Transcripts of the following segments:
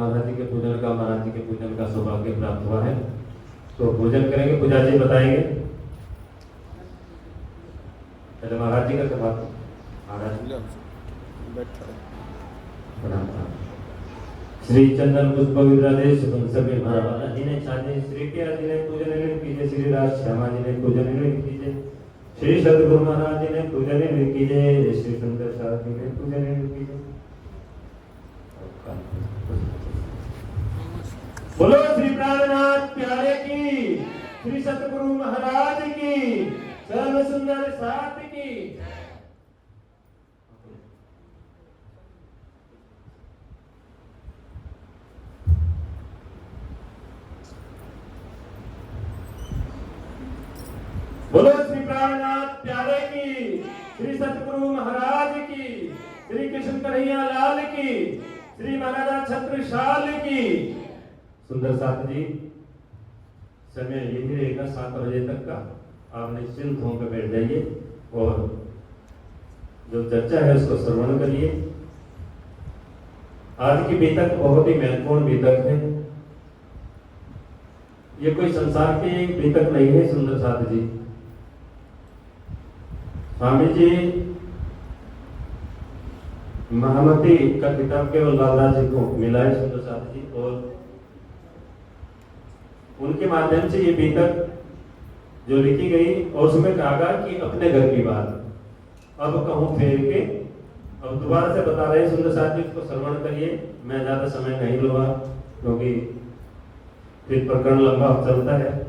महाराज जी के पूजन का, महाराज जी के पूजन का सौभाग्य प्राप्त हुआ है। तो पूजन करेंगे, पूजा जी बताएंगे। पहले महाराज जी का सभा महाराज श्री चंदन पुष्प विद्रादेश सभी महाराज जी ने छाजे, श्री प्रिया जी ने पूजन कीजिए, श्री राज श्यामा जी ने पूजन कीजिए, श्री सदगुरु महाराज जी ने पूजन कीजिए, श्री सुंदर शाह जी ने पूजन कीजिए। बोलो श्री प्राणनाथ प्यारे की, श्री सतगुरु महाराज की, सर्व सुंदर साथ की। बोलो श्री प्राणनाथ प्यारे की, श्री सतगुरु महाराज की, श्री कृष्ण कन्हैया लाल की, श्री महाराजा छत्रसाल की। सुंदर साथ जी, समय यही रहेगा 7 बजे तक का। आप निश्चिंत होकर बैठ जाइए और जो चर्चा है उसको श्रवण करिए। आज की बीतक बहुत ही महत्वपूर्ण बीतक है। ये कोई संसार की बीतक नहीं है। सुंदर साथ जी, स्वामी जी महामती का किताब केवल लालराज जी को मिला है, सुंदर साथ जी, और उनके माध्यम से ये बीतक जो लिखी गई और उसमें कहा गया कि अपने घर की बात अब कहूं फेर के, अब दोबारा से बता रहे हैं सुंदर साथ जी, इसको श्रवण करिए। मैं ज्यादा समय नहीं लूंगा क्योंकि फिर प्रकरण लंबा चलता है।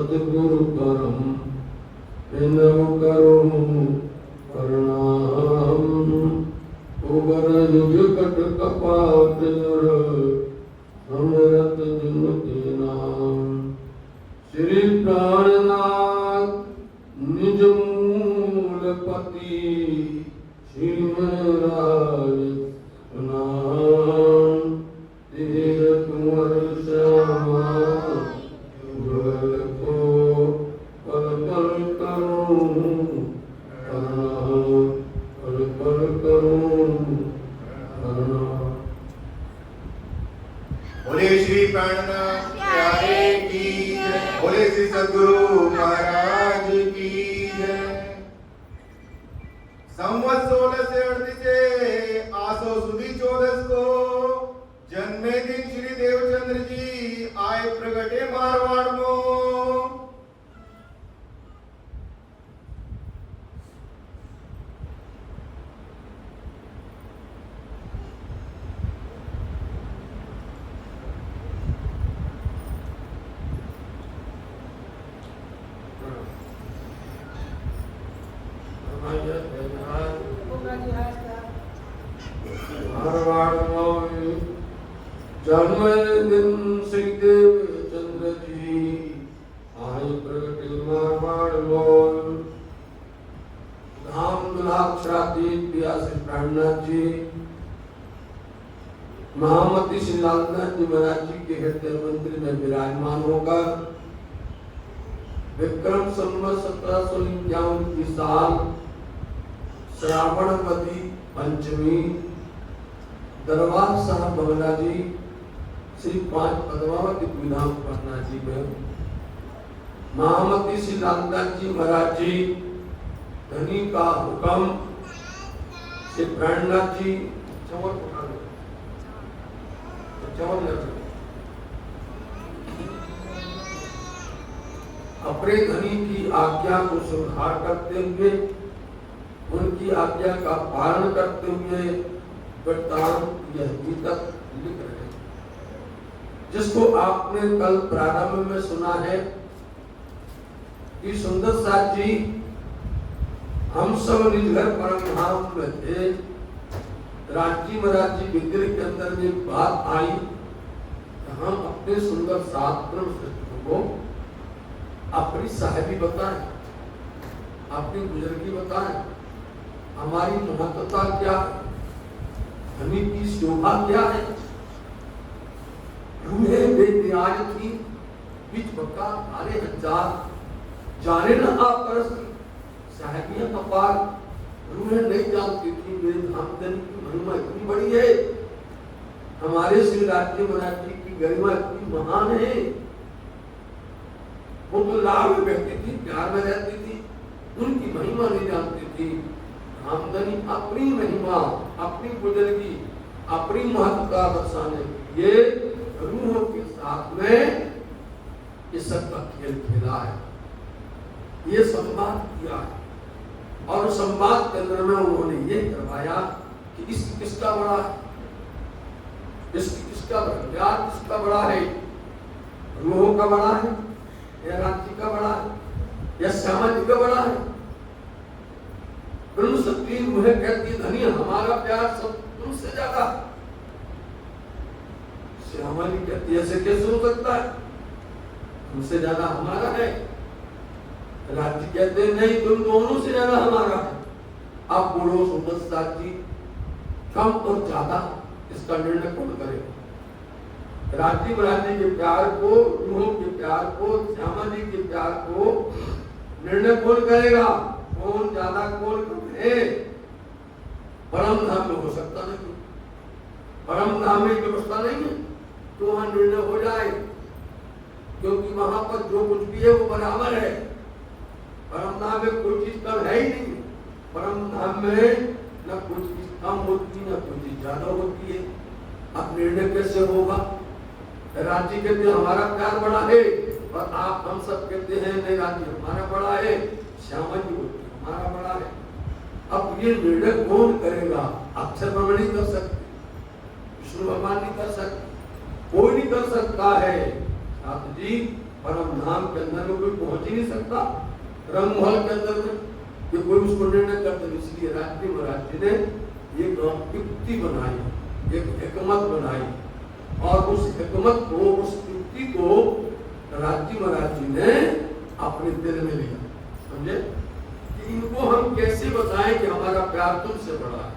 सतगुरु परम विनव करो प्रणाम। उबर युग कट कपाट जुर समरत जिन के नाम। श्री प्राणनाथ निज मूलपति श्री महाराज नाम। तीर कुंवर श्यामा जुगल को पल पल करूं प्रणाम। पल पल करूं प्रणाम। बोले श्री प्राणनाथ प्यारे की जय। बोले श्री सद्गुरु महाराज की जय। संवत 1638 आसो सुदी 14 को जन्मे दिन श्री देवचंद्र जी आए प्रगटे मारवाड़ में। जन्मदिन श्री देवचंद्र जी आए प्रगटे मारवाड़ मोल। धाम दुलाक्षरातीत पिया श्री प्राणनाथ जी महामती श्री लालनाथ जी महाराज जी के हृदय मंदिर में विराजमान होकर विक्रम संवत 1751 की साल श्रावणवती पंचमी दरबार साहब बंगला जी श्री 5 पद्मावती विधान पटना जी में महामती श्री लालनाथ जी महाराज जी धनी का हुक्म श्री प्राणनाथ जी चवर उठा लो चवर ले अपने धनी की आज्ञा को स्वीकार करते हुए उनकी आज्ञा का पालन करते हुए वृत्तांत यह तक लिख रहे हैं, जिसको आपने कल प्रारंभ में सुना है कि सुंदर साथ जी हम सब निज घर परम धाम में थे। राजी महाराज जी विग्रह के अंदर में बात आई कि हम अपने सुंदर साथ को अपनी साहिबी बताएं, अपनी बुजुर्गी बताएं, हमारी महत्वता क्या है, हमें की शोभा क्या है। रूहें बेनियाज थी बीच बका आरे हजार जाने न आप परस्ती साहिबियां कपार रूहें नहीं जानती थी मेरे धामधन की महिमा इतनी बड़ी है, हमारे श्री राज्य महाराज जी की गरिमा इतनी महान है। वो तो लाभ में बैठती थी, प्यार में रहती थी, उनकी महिमा नहीं जानती थी। धामधनी अपनी महिमा, अपनी बुजुर्गी, अपनी महत्वता दर्शाने के लिए रूहों के साथ में ये सब का खेल खेला है, ये संवाद किया है। और संवाद के अंदर में उन्होंने ये करवाया कि इसकी किसका बड़ा है, इसकी किसका बड़ा, प्यार किसका बड़ा है, रूहों का बड़ा है या राज्य का बड़ा है या सामाजिक का बड़ा है। ब्रह्म शक्ति मुझे कहती धनी हमारा प्यार सब तुमसे ज्यादा। श्यामली कहती ऐसे कैसे हो सकता है, तुमसे ज्यादा हमारा है। राज्य कहते नहीं तुम दोनों से ज्यादा हमारा है। आप बोलो सुंदर साथ जी कम और ज्यादा इसका निर्णय कौन करेगा। राज्य महाराज के प्यार को, रूहों के प्यार को, श्यामा जी के प्यार को निर्णय कौन करेगा, कौन ज्यादा कौन कम है। परम धाम में हो सकता नहीं, परम धाम में व्यवस्था नहीं है तो वहां निर्णय हो जाए, क्योंकि वहां पर जो कुछ भी है वो बराबर है। परम धाम में कोई चीज कम है ही नहीं। परम धाम में न कुछ चीज कम होती न कोई चीज ज्यादा होती है। अब निर्णय कैसे होगा। राज्य कहते हमारा प्यार बड़ा है और आप हम सब कहते हैं नहीं राज्य हमारा बड़ा है, श्यामा जी बोलते हमारा बड़ा है। अब ये निर्णय कौन करेगा। अक्षर ब्रह्म नहीं कर सकते, विष्णु भगवान नहीं कर सकते, कोई नहीं कर सकता है। छात्र जी परम धाम के अंदर में कोई पहुंच ही नहीं सकता, रंग महल के अंदर में कि कोई उसको निर्णय कर दे। इसलिए राज्य महाराज जी ने एक युक्ति बनाई, एक हिकमत बनाई, और उस हिकमत को, उस युक्ति को राज्य महाराज जी ने अपने दिल में लिया। समझे कि इनको हम कैसे बताएं कि हमारा प्यार तुमसे बड़ा है।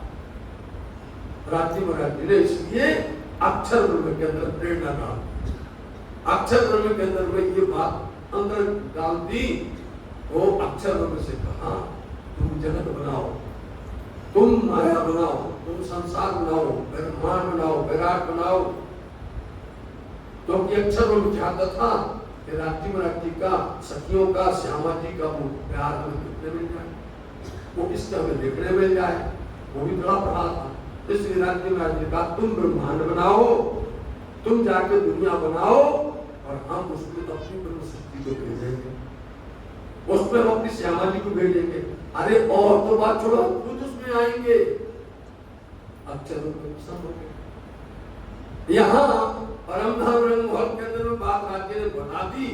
राज्य महाराज जी ने इसलिए अक्षर ब्रह्म के अंदर प्रेरणा डाल, अक्षर ब्रह्म के अंदर में ये बात अंदर डाल दी। वो अक्षर ब्रह्म से कहा तुम जगत बनाओ, तुम माया बनाओ, तुम संसार बनाओ, ब्रह्मांड बनाओ, विराट बनाओ। क्योंकि अक्षर ब्रह्म चाहता था कि राज्य महाराज जी का, सखियों का, श्यामा जी का वो प्यार हमें देखने मिल जाए, वो इसका हमें देखने मिल जाए, वो भी बड़ा पढ़ा था। इसलिए राज्य महाराज ने कहा तुम ब्रह्मांड बनाओ, तुम जाके दुनिया बनाओ, और हम उसमें अपनी ब्रह्म शक्ति को भेजेंगे, उसमें हम अपनी श्यामा जी को भेजेंगे। अरे और तो बात छोड़ो, खुद उसमें आएंगे। अक्षर हो गए। यहाँ परम धाम रंग महल के अंदर में बात राज्य ने बढ़ा दी,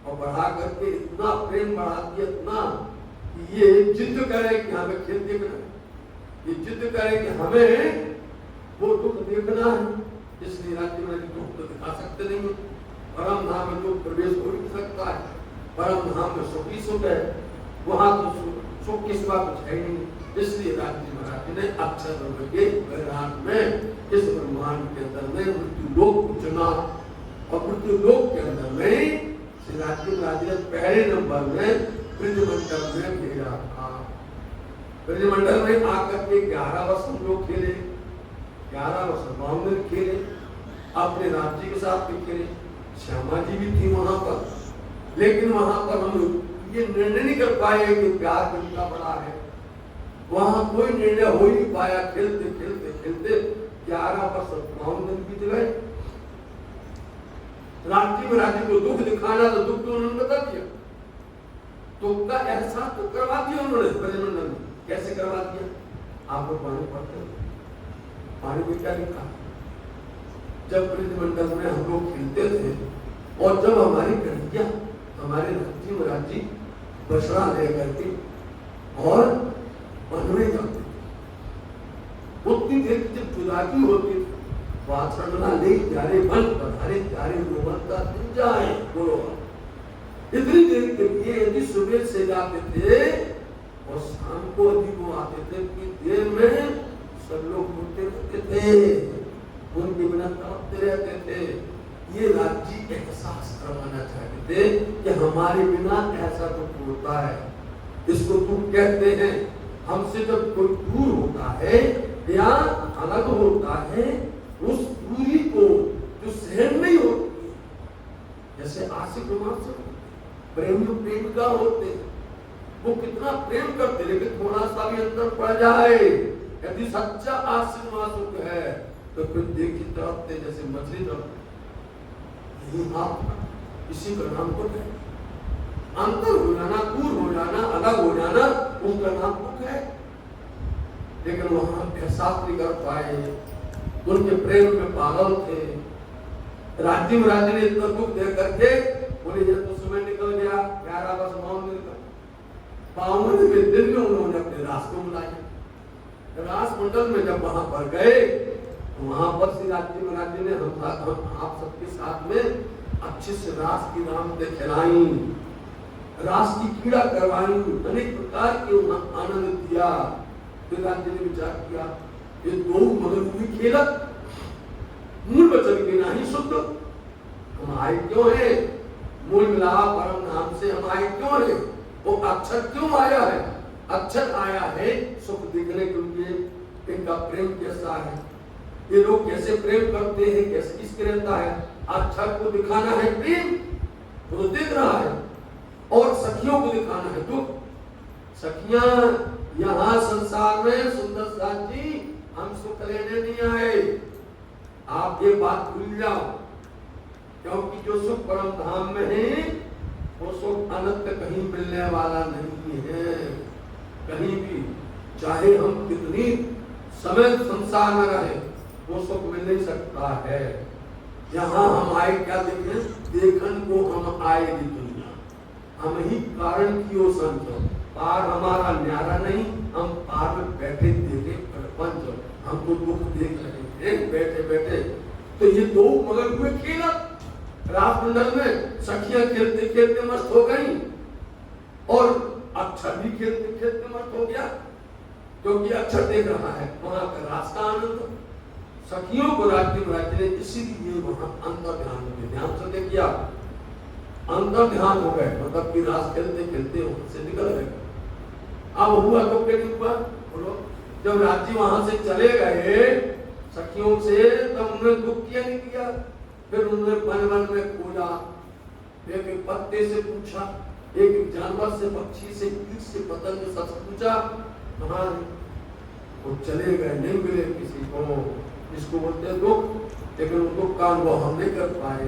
और बढ़ा करके इतना प्रेम बढ़ा दिया, इतना कि ये जिद करे कि हमें खेल देखना है, ये जिद करे कि हमें वो दुख देखना है। इसलिए राज्य में दुख तो दिखा सकते नहीं है, परम धाम में दुख प्रवेश हो नहीं सकता है। परम धाम में सुख ही सुख है, वहां तो सुख की सिवा कुछ है ही नहीं। इसलिए राज्य महाराज ने अक्षर ब्रह्म के विराट में, इस ब्रह्मांड के अंदर में मृत्यु लोक को चुना, और मृत्यु लोक के अंदर में श्री राज्य महाराज ने पहले नंबर में ब्रजमंडल में भेजा था। ब्रजमंडल में आकर के 11 वर्ष हम लोग खेले, 11 वर्ष बामन खेले, अपने राज्य के साथ भी खेले। श्यामा जी भी थी वहां पर, लेकिन वहां पर हम ये निर्णय नहीं कर पाए कि प्यार कितना बड़ा है। वहां कोई निर्णय हो ही नहीं पाया। खेलते खेलते खेलते 11 वर्ष बामन बीत गए। राज्य महाराज को दुख दिखाना, तो दुख तो उन्होंने बता दिया, दुख का एहसास तो करवा दिया उन्होंने ब्रजमंडल में। कैसे करवा दिया? आप लोग पानी पढ़ते हो, पानी में क्या लिखा? जब ब्रजमंडल में हम लोग खेलते थे, और जब हमारी कन्हैया, हमारे राज्य महाराज जी बछड़ा लेकर के और वन में जाते थे, उतनी देर की जब जुदाई होती थी, वाछड़ना ले प्यारे वन पधारे प्यारे रोमन का दिन जाए बोलो। इतनी देर के लिए यदि सुबह से जाते थे और शाम को यदि वो आते थे, कि देर में सब लोग रोते रहते थे, उनके बिना तड़पते रहते थे। ये राज्य एहसास करवाना चाहते थे कि हमारे बिना ऐसा तो होता है। इसको तुम कहते हैं, हमसे जब कोई दूर होता है या अलग होता है, उस दूरी को जो सहन नहीं होती, जैसे आशिक रोमांस प्रेम प्रेमिका होते हैं, वो कितना प्रेम करते, लेकिन थोड़ा सा भी अंतर पड़ जाए, यदि सच्चा आशिक मासूक है, तो फिर देखी तरफते जैसे मछली तरफते। इसी का नाम दुख है। अंतर हो जाना, दूर हो जाना, अलग हो जाना, उसका नाम दुख है। लेकिन वहां एहसास नहीं कर पाए, उनके प्रेम में पागल थे। राज्य महाराज ने इतना दुख दे करके बोले, जब तो समय निकल गया 11 वर्ष 9 दिन का, 52वें दिन में उन्होंने अपने रास को बुलाया। रास मंडल में जब वहां पर गए, वहां पर श्री राज्य महाराज ने हम आप सबके साथ में अच्छे से रास की रामते खिलाई, रास की क्रीड़ा करवाई, अनेक प्रकार के आनंद दिया। फिर राज्य ने विचार किया, ये दो मगर भी खेलत मूल वचन के नहीं शुद्ध, हम आए क्यों है? मूल मिला परम नाम से हम आए क्यों है? वो अक्षर क्यों आया है? अक्षर आया है सुख देखने के लिए। इनका प्रेम कैसा है, ये लोग कैसे प्रेम करते हैं, कैसे किसके रहता है, अक्षर को दिखाना है प्रेम, वो तो देख रहा है, और सखियों को दिखाना है दुख। सखियां यहाँ संसार में सुंदर साथ जी हम सुख लेने नहीं आए, आप ये बात भूल जाओ, क्योंकि जो सुख परम धाम में है वो सुख अनंत कहीं मिलने वाला नहीं है। कहीं भी चाहे हम कितनी समय संसार में रहे, वो सुख मिल नहीं सकता है। यहाँ हम आए क्या देखे? देखन को हम आए दी दुनिया, हम ही कारण कियो संत, पार हमारा न्यारा नहीं, हम पार में बैठे देखे प्रपंच, हमको दुख देख रहे हैं बैठे बैठे। तो ये दो मगन हुए खेला रासमंडल में, सखियां खेलते खेलते मस्त हो गई और अक्षर भी खेलते खेलते मस्त हो गया, क्योंकि अक्षर देख रहा है वहां का रास का आनंद। सखियों को रात्रि महाराज ने इसीलिए वहां अंतर ध्यान में ध्यान से देखिया, अंतर ध्यान हो गए, मतलब कि रास खेलते खेलते वहां से निकल गए। अब हुआ तो क्या हुआ बोलो? जब राजी वहां से चले गए सखियों से, तब उन्होंने दुख किया नहीं किया, फिर उन्होंने मन मन में खोजा, एक एक पत्ते से पूछा, एक एक जानवर से, पक्षी से, कीट से, पतंग से, सब पूछा, कहाँ वो चले गए, नहीं मिले किसी को। इसको बोलते हैं दुख, लेकिन उनको काम वो हम नहीं कर पाए,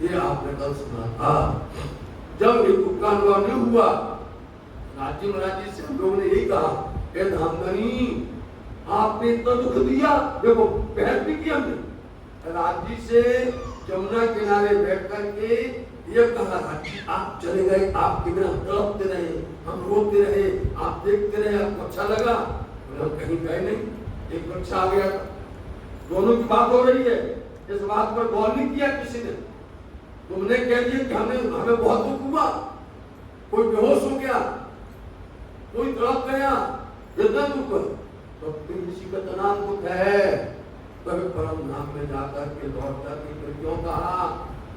ये आपने कल सुना था। जब ये दुख का अनुभव नहीं हुआ, राजी महाराज जी से हम लोगों ने यही कहा, धामधनी आपने इतना दुख दिया, देखो बहस भी की हमने राजी से जमुना किनारे बैठ करके ये कहा, राजी आप चले गए, आपके बिना तड़पते रहे, हम रोते रहे, आप देखते रहे, आपको अच्छा लगा, हम कहीं गए नहीं, एक बच्चा आ गया, दोनों की बात हो रही है, इस बात पर गौर नहीं किया किसी ने। तुमने कह दिया कि हमें बहुत दुख हुआ, कोई बेहोश हो गया, कोई तड़प गया, इतना दुख, तो फिर किसी का तनाव दुख है, तभी परम धाम में जाकर के लौट करके फिर क्यों कहा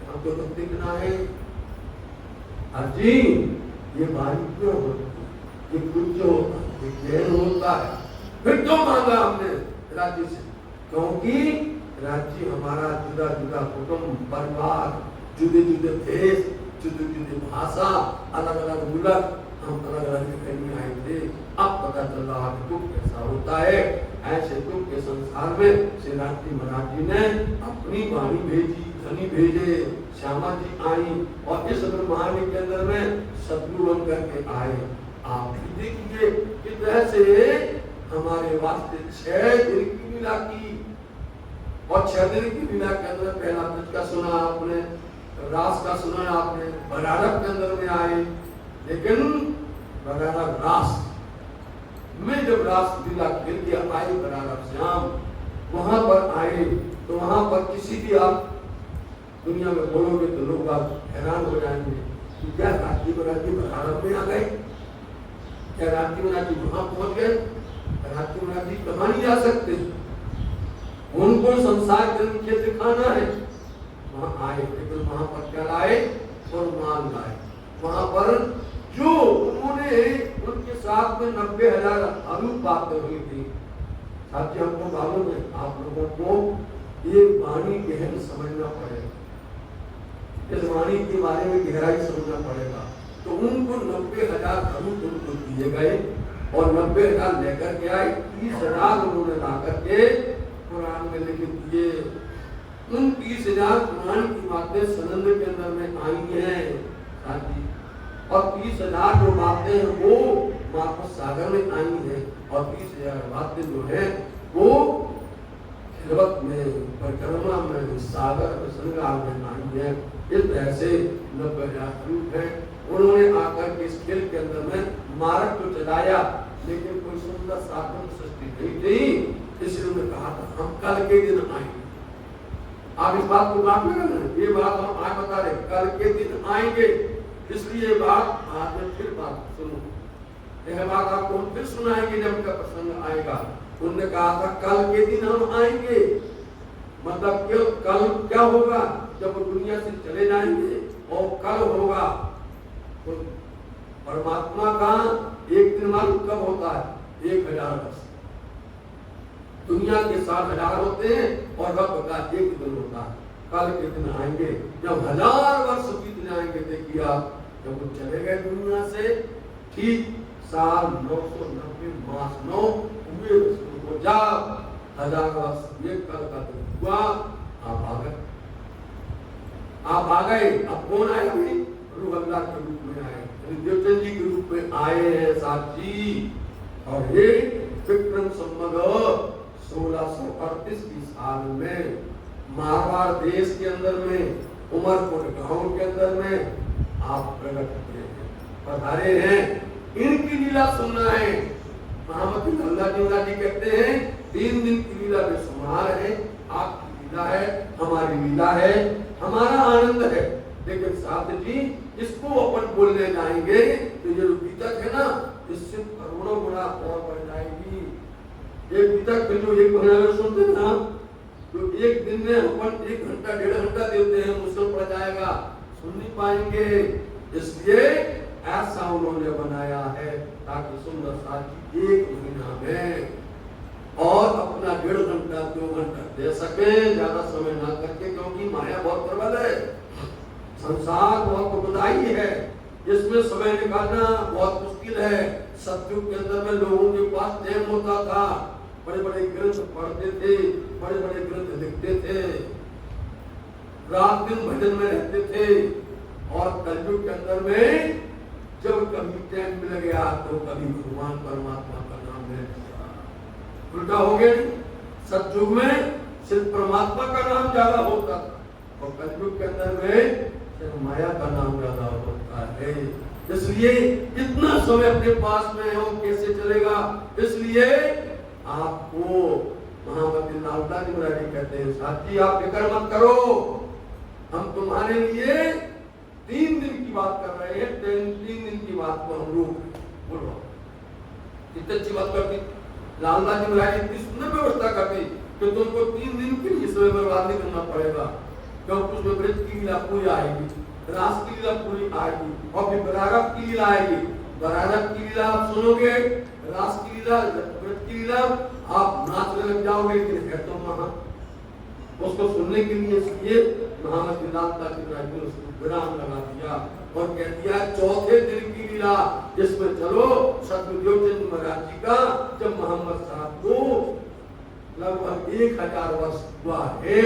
हमको दुख दिखना है? अर्जी ये बारी क्यों होती, ये कुछ होता है, ये ज्ञान होता है, फिर क्यों मांगा हमने राज्य से? क्योंकि राज्य हमारा जुदा जुदा कुटुंब परिवार, जुदे जुदे देश, जुदे जुदे भाषा, अलग अलग मुल्क, हम अलग अलग कहीं आए थे। अब पता चल रहा है दुख कैसा होता है। ऐसे दुख के संसार में श्री रात्रि महाराज जी ने अपनी वाणी भेजी, धनी भेजे, श्यामा जी आई और इस ब्रह्मांड के अंदर में सतगुरु बन करके आए। आप भी देखिए किस तरह से हमारे वास्ते 6 दिन की लीला की, और 6 दिन की लीला के अंदर पहला ब्रज का सुना आपने, रास का सुना आपने, बरारक के अंदर में आए, लेकिन बरारक रास में जब रास लीला खेल के आए बरारक श्याम वहां पर आए, तो वहां पर किसी भी आप दुनिया में बोलोगे तो लोग आप हैरान हो जाएंगे कि क्या रात्रि बरारक में आ गए, क्या रात्रि महाराज जी वहां पहुंच गए? रात्रि महाराज जी कहाँ नहीं जा सकते, उनको संसार के नीचे दिखाना है। वहां आए, लेकिन वहां पर क्या लाए? और मान लाए। वहां पर जो उन्होंने उनके साथ में 90,000 अरूप बातें हुई थी, साथी हमको मालूम है, आप लोगों को ये वाणी गहन समझना पड़ेगा, इस वाणी के बारे में गहराई समझना पड़ेगा। तो उनको 90,000 अरूप उनको दिए गए और 90,000 लेकर के आए, 30,000 उन्होंने ला करके कुरान में लिख दिए। उन 30,000 कुरान की बातें सनंद के अंदर में आई हैं साथी, और 30,000 जो बातें हैं वो वापस सागर में आई हैं, और 30,000 बातें जो है वो खिलवत में, परिक्रमा में, सागर में, श्रृंगार में आई है। इस तरह से 90,000 रूप है। उन्होंने आकर के इस खेल के अंदर में मार्ग तो चलाया, लेकिन कोई सुंदर साधन सृष्टि नहीं थी, इसलिए उन्होंने कहा था हम कल के दिन आएंगे। आप इस बात को बात में, ये बात हम आज बता रहे, कल के दिन आएंगे, इसलिए बात आज में फिर बात सुनो, यह बात आपको हम फिर सुनाएंगे जब उनका प्रसंग आएगा। उन्होंने कहा था कल के दिन हम आएंगे, मतलब कल क्या होगा? जब वो दुनिया से चले जाएंगे, और कल होगा तो परमात्मा का एक दिन मालूम कब होता है? 1000 वर्ष। दुनिया के 7,000 होते हैं और रब का एक दिन होता है। कल के दिन आएंगे जब 1000 वर्ष बीत जाएंगे। देखिए आप, जब वो चले गए दुनिया से, ठीक साल 990 मास 9 हुए, उसको जा 1000 वर्ष ये कल का दिन हुआ। आप आ गए, आप आ गए। अब कौन आए? अभी रूह अल्लाह के रूप में आए, देवचंद जी के रूप में आए हैं साथी। और ये विक्रम संवत 1638 की साल में मारवाड़ देश के अंदर में, उमरकोट गांव के अंदर में आप प्रकट हुए हैं, पधारे हैं। इनकी लीला सुनना है। महामती नंदा जी कहते हैं 3 दिन की लीला बेशुमार है। आपकी लीला है, हमारी लीला है, हमारा आनंद है। लेकिन साथ जी इसको अपन बोलने जाएंगे तो ये जो बीतक है ना, इससे करोड़ों गुना और बढ़ जाएगी। एक बीतक के जो 1 महीना में सुनते ना, तो एक दिन में अपन 1 घंटा 1.5 घंटा देते हैं, मुश्किल पड़ जाएगा, सुन नहीं पाएंगे। इसलिए ऐसा उन्होंने बनाया है ताकि सुंदर साथी 1 महीना में और अपना 1.5 घंटा 2 घंटा दे सके, ज्यादा समय ना करके, क्योंकि माया बहुत प्रबल है, संसार बहुत दुखदाई है, इसमें समय निकालना बहुत मुश्किल है। सतयुग के अंदर में लोगों के पास टाइम होता था, बड़े बड़े ग्रंथ पढ़ते थे, बड़े बड़े ग्रंथ लिखते थे, रात दिन भजन में रहते थे। और कलयुग के अंदर में जब कभी टाइम मिल गया तो कभी भगवान परमात्मा का नाम ले लिया। उल्टा हो गया। सतयुग में सिर्फ परमात्मा का नाम ज्यादा होता था और कलयुग के अंदर में सिर्फ माया का नाम ज्यादा होता है। इसलिए इतना समय अपने पास में हो कैसे चलेगा। इसलिए आपको महामती नंदा जी कहते हैं, साथी आप फिक्र मत करो, हम तुम्हारे लिए 3 दिन की बात कर रहे हैं। 3 दिन की बात को हम लोग बोलो कितनी अच्छी बात करती नंदा जी इतनी सुंदर व्यवस्था करती कि तुमको 3 दिन के लिए समय बर्बाद नहीं करना पड़ेगा, क्योंकि उसमें व्रत की लीला पूरी आएगी, रास की लीला पूरी आएगी और फिर बरागत की लीला आएगी। बरागत की लीला आप सुनोगे, रास की लीला, व्रत की लीला आप नाचने लग जाओगे। लेकिन है तो वहां उसको सुनने के लिए इसलिए महामती नंदा जी ने उसको विराम लगा दिया और कह दिया 4थे दिन की लीला जिसमें चलो सतगुरु चंद महाराज जी का जब मोहम्मद साहब को लगभग 1000 वर्ष हुआ है,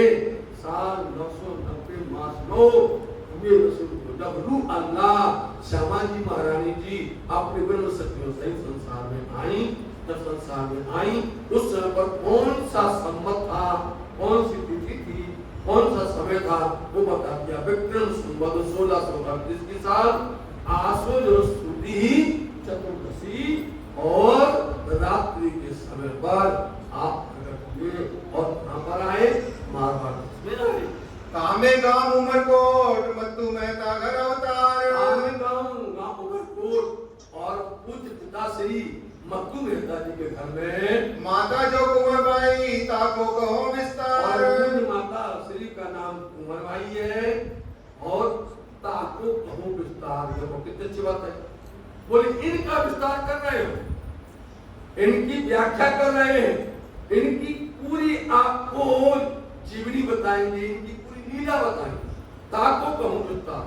साल 990 मास 9 जब रूह अल्लाह श्यामा जी महारानी जी अपने ब्रह्म शक्तियों से संसार में आई, जब संसार में आई उस समय पर कौन सा संवत था, कौन सी तिथि थी, कौन सा समय था, वो बता दिया। विक्रम संवत 1638 की साल आश्विन शुक्ल चतुर्दशी और रात्रि के समय पर आप प्रकट हुए और कहां पर आए, मारवाड़ में आए। कामे गांव उमरकोट मत्तू मेहता घर अवतार। कामे गांव उमरकोट और पूज्य पिता श्री मत्तू मेहता जी के घर में माता जो कुंवरबाई ताको कहो विस्तार। और माता श्री का नाम कुंवरबाई है और ताको कहो विस्तार। देखो कितनी अच्छी बात है। बोले इनका विस्तार कर रहे हो, इनकी व्याख्या कर रहे हैं, इनकी पूरी आपको जीवनी बताएंगे, इनकी पूरी लीला बताएंगे। ताको कहो विस्तार।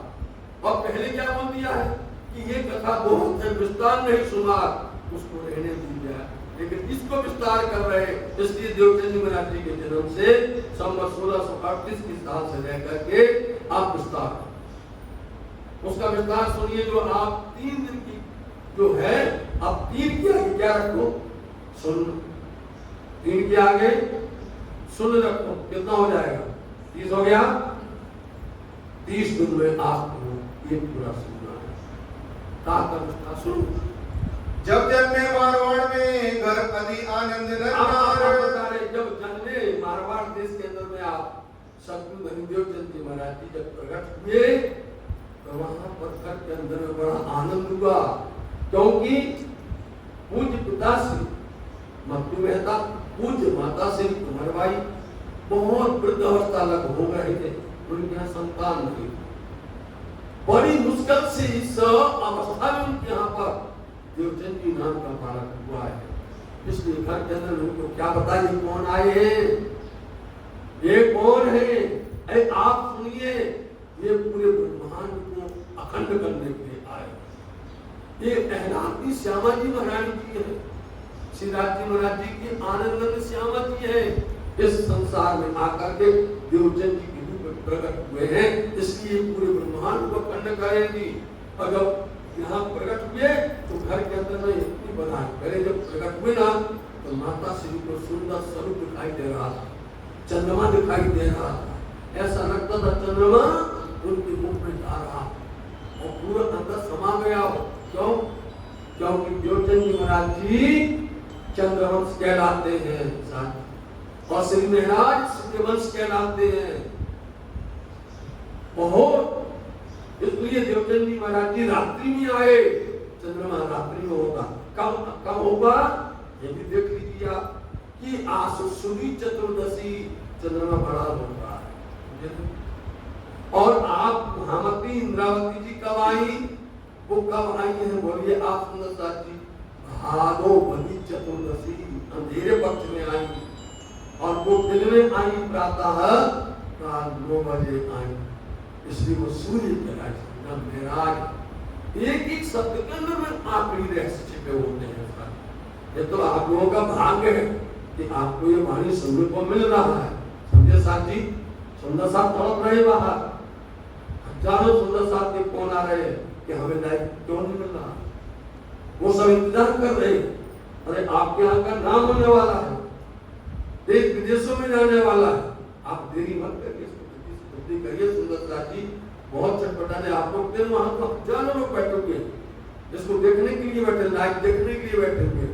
और पहले क्या बोल दिया है कि ये कथा बहुत है, विस्तार नहीं सुना, उसको रहने दीजिए, लेकिन इसको विस्तार कर रहे हैं। इसलिए देवचंद महाराज जी के जन्म से संवत 1638 की साल से लेकर के आप विस्तार, उसका विस्तार सुनिए। जो आप 3 दिन की जो है, आप 3 के आगे क्या रखो, सुन। 3 के आगे सुन रखो, कितना हो जाएगा, 30 हो गया। 30 दिन में आपको ये पूरा सुनना है। ताका विस्तार सुनो। जब जन्मे मारवाड़ में घर अति आनंद नर। जब जन्मे मारवाड़ देश के अंदर में आप सतगुरु देवचंद जी महाराज जी जब प्रकट हुए तो वहां पर घर के अंदर में बड़ा आनंद हुआ, क्योंकि पूज्य पिता श्री मत्तू मेहता, पूज्य माता श्री कुंवरबाई बहुत वृद्ध अवस्था लग हो गए थे, उनके यहाँ संतान नहीं। बड़ी मुश्किल से इस अवस्था में उनके यहाँ पर देवचंद जी नाम का बालक हुआ है। इसलिए घर के अंदर उनको क्या पता ये कौन आए हैं, ये कौन है। अरे आप सुनिए, ये पूरे ब्रह्मांड को अखंड करने के लिए आए। ये अहलाती श्यामा जी महारानी जी है, श्रीराज जी महाराज जी की आनंद श्यामा जी है। इस संसार में आकर के देवचंद जी के रूप में प्रकट हुए हैं, इसलिए पूरे ब्रह्मांड को अखंड करेंगी। और जब यहाँ प्रकट हुए तो घर के अंदर में इतनी बना, पहले जब प्रकट हुए ना तो माता श्री को सुंदर स्वरूप दिखाई दे रहा था, चंद्रमा दिखाई दे रहा था, ऐसा लगता था चंद्रमा उनके मुख में जा रहा और पूरा अंदर समा गया। क्यों? क्योंकि देवचंद जी महाराज जी चंद्रवंश कहलाते हैं और श्री महाराज सूर्यवंश कहलाते हैं। बहुत इसलिए देवचंद जी महाराज जी रात्रि में आए। चंद्रमा रात्रि में होगा, कब होगा ये भी देख लीजिए आप कि आशुशुदी चतुर्दशी चंद्रमा बड़ा होता है। और आप महामती इंद्रावती जी कब आई? वो कब आई है बोलिए आप सुंदर साथ जी? भादोवदी चतुर्दशी अंधेरे पक्ष में आई और वो दिन में आई प्रातः 9 बजे आई। इसलिए वो सूर्य कहलाए मेराज। एक एक शब्द के अंदर में आखिरी रहस्य छिपे होते हैं। ये तो आप लोगों का भाग्य है कि आपको ये वाणी सुनने को मिल रहा है। समझे साथी? सुंदर साथ तड़प रहे बाहर, हजारों सुंदर साथ के कौन आ रहे कि हमें लाइफ क्यों नहीं मिल रहा। वो सब इंतजार कर रहे। अरे आपके यहाँ का नाम होने वाला है, देश विदेशों में जाने वाला है। आप देरी मत करिए, करिए सुंदर साथ जी। बहुत चटपटाने आप लोग दिन वहां तो हजारों लोग बैठोगे, जिसको देखने के लिए बैठे, लाइव देखने के लिए बैठे हुए।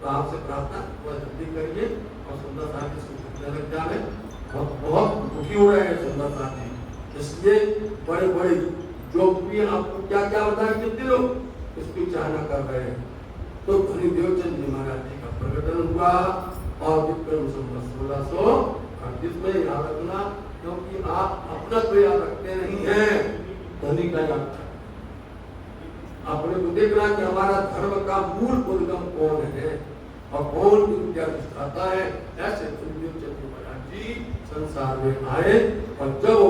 तो आपसे प्रार्थना थोड़ा जल्दी करिए और सुंदर साथ जी लग जाए। बहुत दुखी हो रहे हैं सुंदर साथ जी। इसलिए बड़े बड़े जो भी आपको क्या क्या बताए कितने लोग इसकी चाहना कर रहे हैं। तो धनी देवचंद जी महाराज जी का प्रकटन हुआ और विक्रम संवत 1638 में याद रखना, क्योंकि आप अपना तो याद रखते नहीं हैं, धनी का याद अपने को देखना कि हमारा धर्म का मूल उद्गम कौन है और कौन विद्या सिखाता है। ऐसे देवचंद जी महाराज जी संसार में आए और जब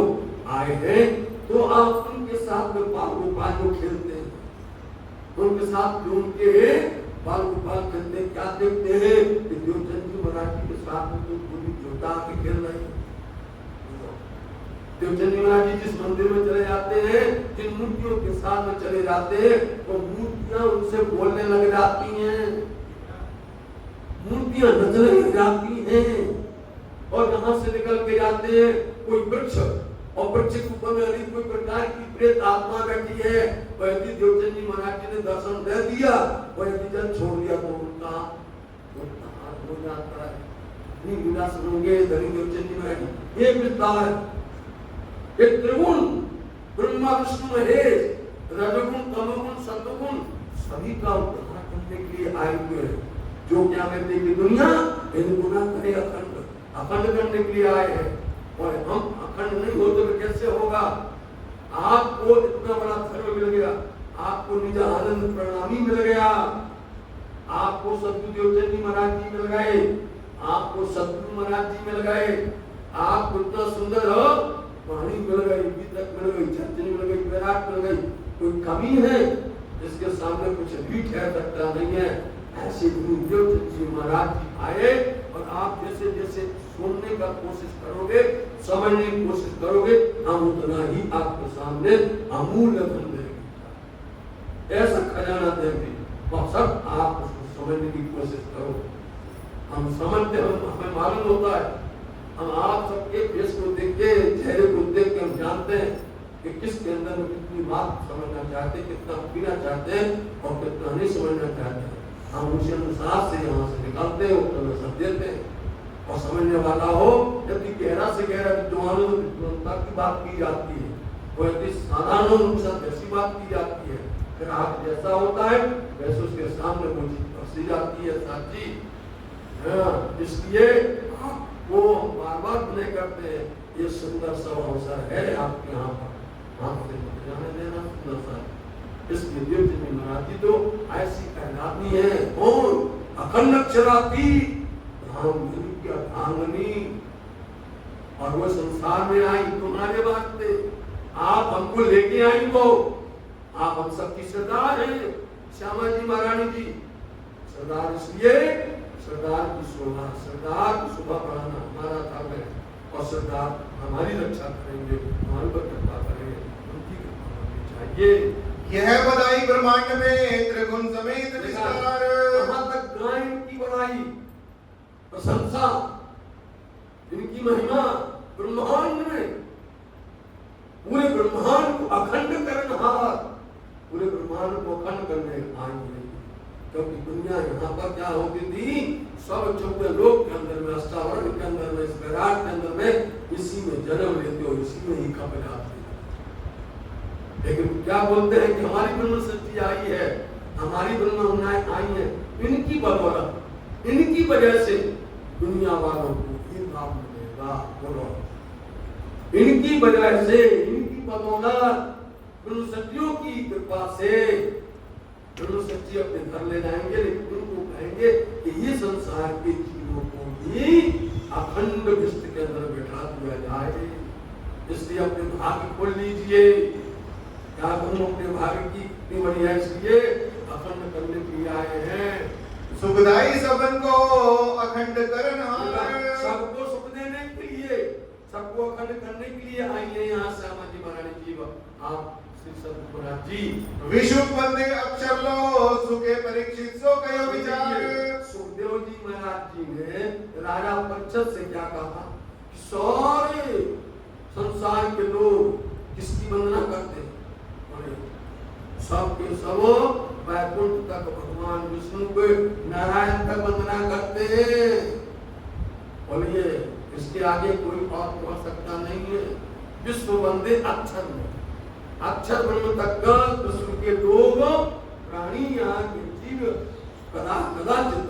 आए हैं तो आप उनके साथ में बाल गोपाल जो खेलते हैं, उनके साथ जो उनके बाल गोपाल खेलते हैं, क्या देखते हैं कि देवचंद जी महाराज जी के साथ में तो पूरी देवता के खेल रहे हैं। देवचंद जी महाराज जी जिस मंदिर में चले जाते हैं, जिन मूर्तियों के साथ में चले जाते हैं, वो मूर्तियां उनसे बोलने लग जाती हैं, मूर्तियां नचने लग जाती हैं। और यहाँ से निकल के जाते हैं कोई वृक्ष, और वृक्ष के ऊपर में अनेक कोई प्रकार की प्रेत आत्मा बैठी है। यदि देवचंद जी महाराज जी ने दर्शन दे दिया और यदि जल छोड़ दिया तो उनका हाथ हो जाता है। नहीं बिना सुनोगे धनी देवचंद जी महाराज जी एक विस्तार, एक त्रिगुण ब्रह्मा विष्णु महेश, रजोगुण तमोगुण सत्वगुण सभी का उद्धार करने के लिए आए हुए हैं। जो क्या कहते हैं कि दुनिया इन गुना करे अखंड, अखंड करने के लिए आए हैं। और हम अखंड नहीं होते तो कैसे होगा? आपको इतना बड़ा धर्म मिल गया, आपको निज आनंद प्रणामी मिल गया, आपको सद्गुरु देवचंद जी महाराज जी मिल गए, आपको सद्गुरु महाराज जी मिल गए, आप इतना सुंदर हो, वाणी मिल गई, गीतक मिल गई, चर्चनी मिल गई, विराट मिल गई। कोई कमी है जिसके सामने कुछ भी ठहर सकता नहीं है। ऐसे गुरु देवचंद जी महाराज जी आए और आप जैसे जैसे सुनने का कोशिश करोगे, समझने की कोशिश करोगे, हम उतना ही आपके सामने अमूल्य धन देंगे, ऐसा खजाना देंगे। और सब आप उसको समझने की कोशिश करो। हम समझते, हमें मालूम होता है, हम आप सबके फेस को देख के, चेहरे को देख के हम जानते हैं कि किसके अंदर में कितनी बात समझना चाहते हैं, कितना पीना चाहते हैं और कितना नहीं समझना चाहते हैं। हम उसी अनुसार से यहाँ से निकलते हैं, उत्तर सब देते हैं। और समझने वाला हो, यदि गहरा से गहरा विद्वानता की बात की जाती है, वो यदि साधारण अनुसार ऐसी बात की जाती है, फिर आप जैसा होता है वैसे उसके सामने वो चीज बरसी जाती है। साथी इसलिए आपको बार बार नहीं करते हैं, ये सुंदर सा अवसर है आपके यहाँ पर, हाथ से मत जाने देना सुंदर सा। इसलिए देवचंद जी महाराज जी तो ऐसी कहलाती है और अखंड अक्षराती धांगनी, और वो संसार में आई तुम्हारे वास्ते, आप हमको लेके आई वो, आप हम सबकी सरदार हैं। श्यामा जी महारानी जी सरदार, इसलिए सरदार की शोभा, सरदार की शोभा बढ़ाना हमारा काम है और सरदार हमारी रक्षा करेंगे, हमारे पर कृपा करेंगे, उनकी कृपा होनी चाहिए। यह बधाई ब्रह्मांड में त्रिगुण समेत विस्तार। कहां तक गायन की बड़ाई, प्रशंसा, इनकी महिमा ब्रह्मांड में पूरे ब्रह्मांड को अखंड करनहार, पूरे ब्रह्मांड को अखंड करने आई है। क्योंकि दुनिया यहाँ पर क्या होती थी, सब 14 लोक के अंदर में, अष्टावरण के अंदर में, इस विराट के अंदर में, इसी में जन्म लेते हो, इसी में ही खप जाते हो। लेकिन क्या बोलते हैं कि हमारी ब्रह्म सृष्टि आई है, हमारी ब्रह्म आई है, इनकी बदौलत, इनकी वजह से दुनिया वालों को ही लाभ मिलेगा। बोलो, इनकी वजह से, इनकी बदौलत, ब्रह्म सत्यों की कृपा से ब्रह्म सच्ची अपने घर ले जाएंगे। लेकिन उनको कहेंगे कि ये संसार के जीवों को भी अखंड विश्व के अंदर बैठा दिया जाए। इसलिए अपने भाग्य खोल लीजिए। क्या तुम अपने भाग्य की इतनी बढ़िया, इसलिए अखंड करने के लिए आए हैं। सुखदाई सबन को अखंड करनहार, सबको सुख देने के लिए, सबको अखंड करने के लिए आई है यहाँ श्यामा जी महारानी जी। आप श्री सतगुरु जी विश्व बंदे अक्षर लो सुखे परीक्षित सो कयो विचार। सुखदेव जी महाराज जी ने राजा परीक्षित से क्या कहा कि सारे संसार के लोग किसकी वंदना करते हैं? सब के सब वैकुंठ तक भगवान विष्णु को, नारायण तक वंदना करते हैं। बोलिए, इसके आगे कोई और पहुंच सकता नहीं है। विश्व वंदे अक्षर में, अक्षर ब्रह्म तक विश्व के लोग, प्राणी, यहाँ के जीव कदाचित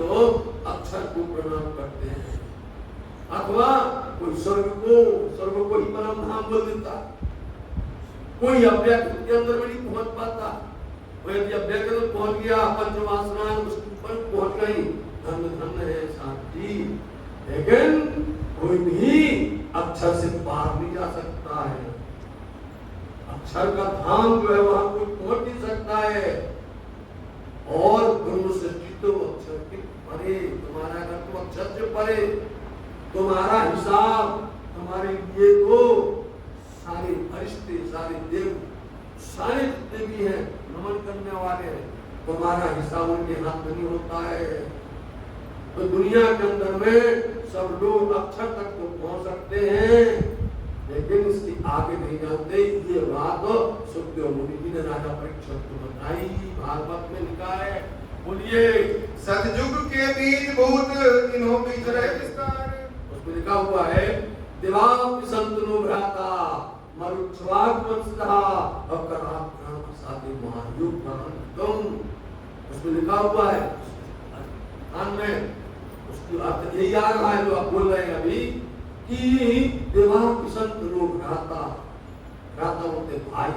अक्षर को प्रणाम करते हैं। अथवा कोई स्वर्ग को ही परम धाम बोल देता, कोई अव्यक्त के अंदर में नहीं पहुंच पाता। कोई यदि अव्यक्त में पहुंच गया, पंचवासना उसके ऊपर पहुंच गई, धन्य धन्य है साथी। लेकिन कोई भी अक्षर से पार नहीं जा सकता है। अक्षर का धाम जो है वहां कोई पहुंच नहीं सकता है। और ब्रह्म सृष्टि तो अक्षर के परे, तुम्हारा घर तो अक्षर से परे। तुम्हारा हिसाब, तुम्हारे लिए तो सारे फरिश्ते, सारे देव, सारे जितने भी हैं नमन करने वाले हैं, तुम्हारा हिसाब उनके हाथ में नहीं होता है। तो दुनिया के अंदर में सब लोग अक्षर तक तो पहुंच सकते हैं, लेकिन इसकी आगे नहीं जानते। ये बात सुखदेव मुनि जी ने राजा परीक्षित को बताई, भागवत में लिखा है। बोलिए, सतयुग के बीज भूत इन्हों बीच रहे विस्तार। उसमें लिखा हुआ है, देवाप संतनु भ्राता मरुच्छवाक वंशधा अकराप ग्राम साधे महायुग परंतम। उसमें लिखा हुआ है, कान में उसकी अर्थ यही आ रहा है जो आप बोल रहे हैं अभी, कि देवाप संत लोग भ्राता, भ्राता होते भाई,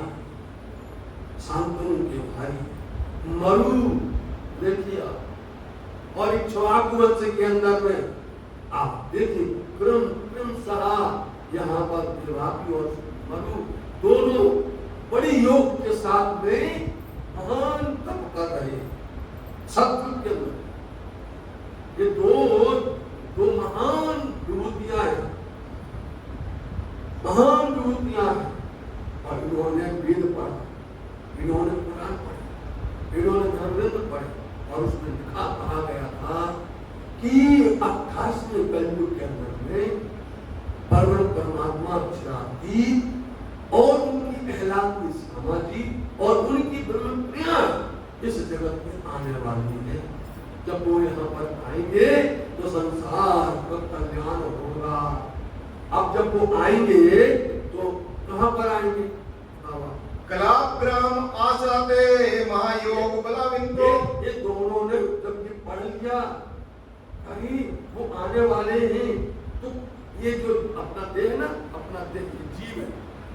शांतनु के भाई, मरु देखिए, और इक्ष्वाक वंश के अंदर में आप देखिए क्रमशः यहाँ पर देवापी और मनु दोनों बड़े योग के साथ में महान तप कर रहे हैं। सत्युग के अंदर ये दो महान विभूतियां हैं, महान विभूतियां हैं। और इन्होंने वेद पढ़ा, इन्होंने पुराण पढ़े, इन्होंने धर्मेंद्र पढ़े, और उसमें लिखा कहा गया था कि 28वें कलयुग के अंदर में परमात्मा अक्षरातीत और उनकी कहलाती श्यामा जी और उनकी ब्रह्म प्रिया इस जगत में आने वाली है। जब वो यहाँ पर आएंगे तो संसार का कल्याण होगा। अब जब वो आएंगे तो कहाँ पर आएंगे? कलाग्राम आसाते महायोग बलाविंदो। ये दोनों ने जब ये पढ़ लिया, कहीं वो आने वाले हैं, तो ये जो अपना देह ना, अपना देह जीव है,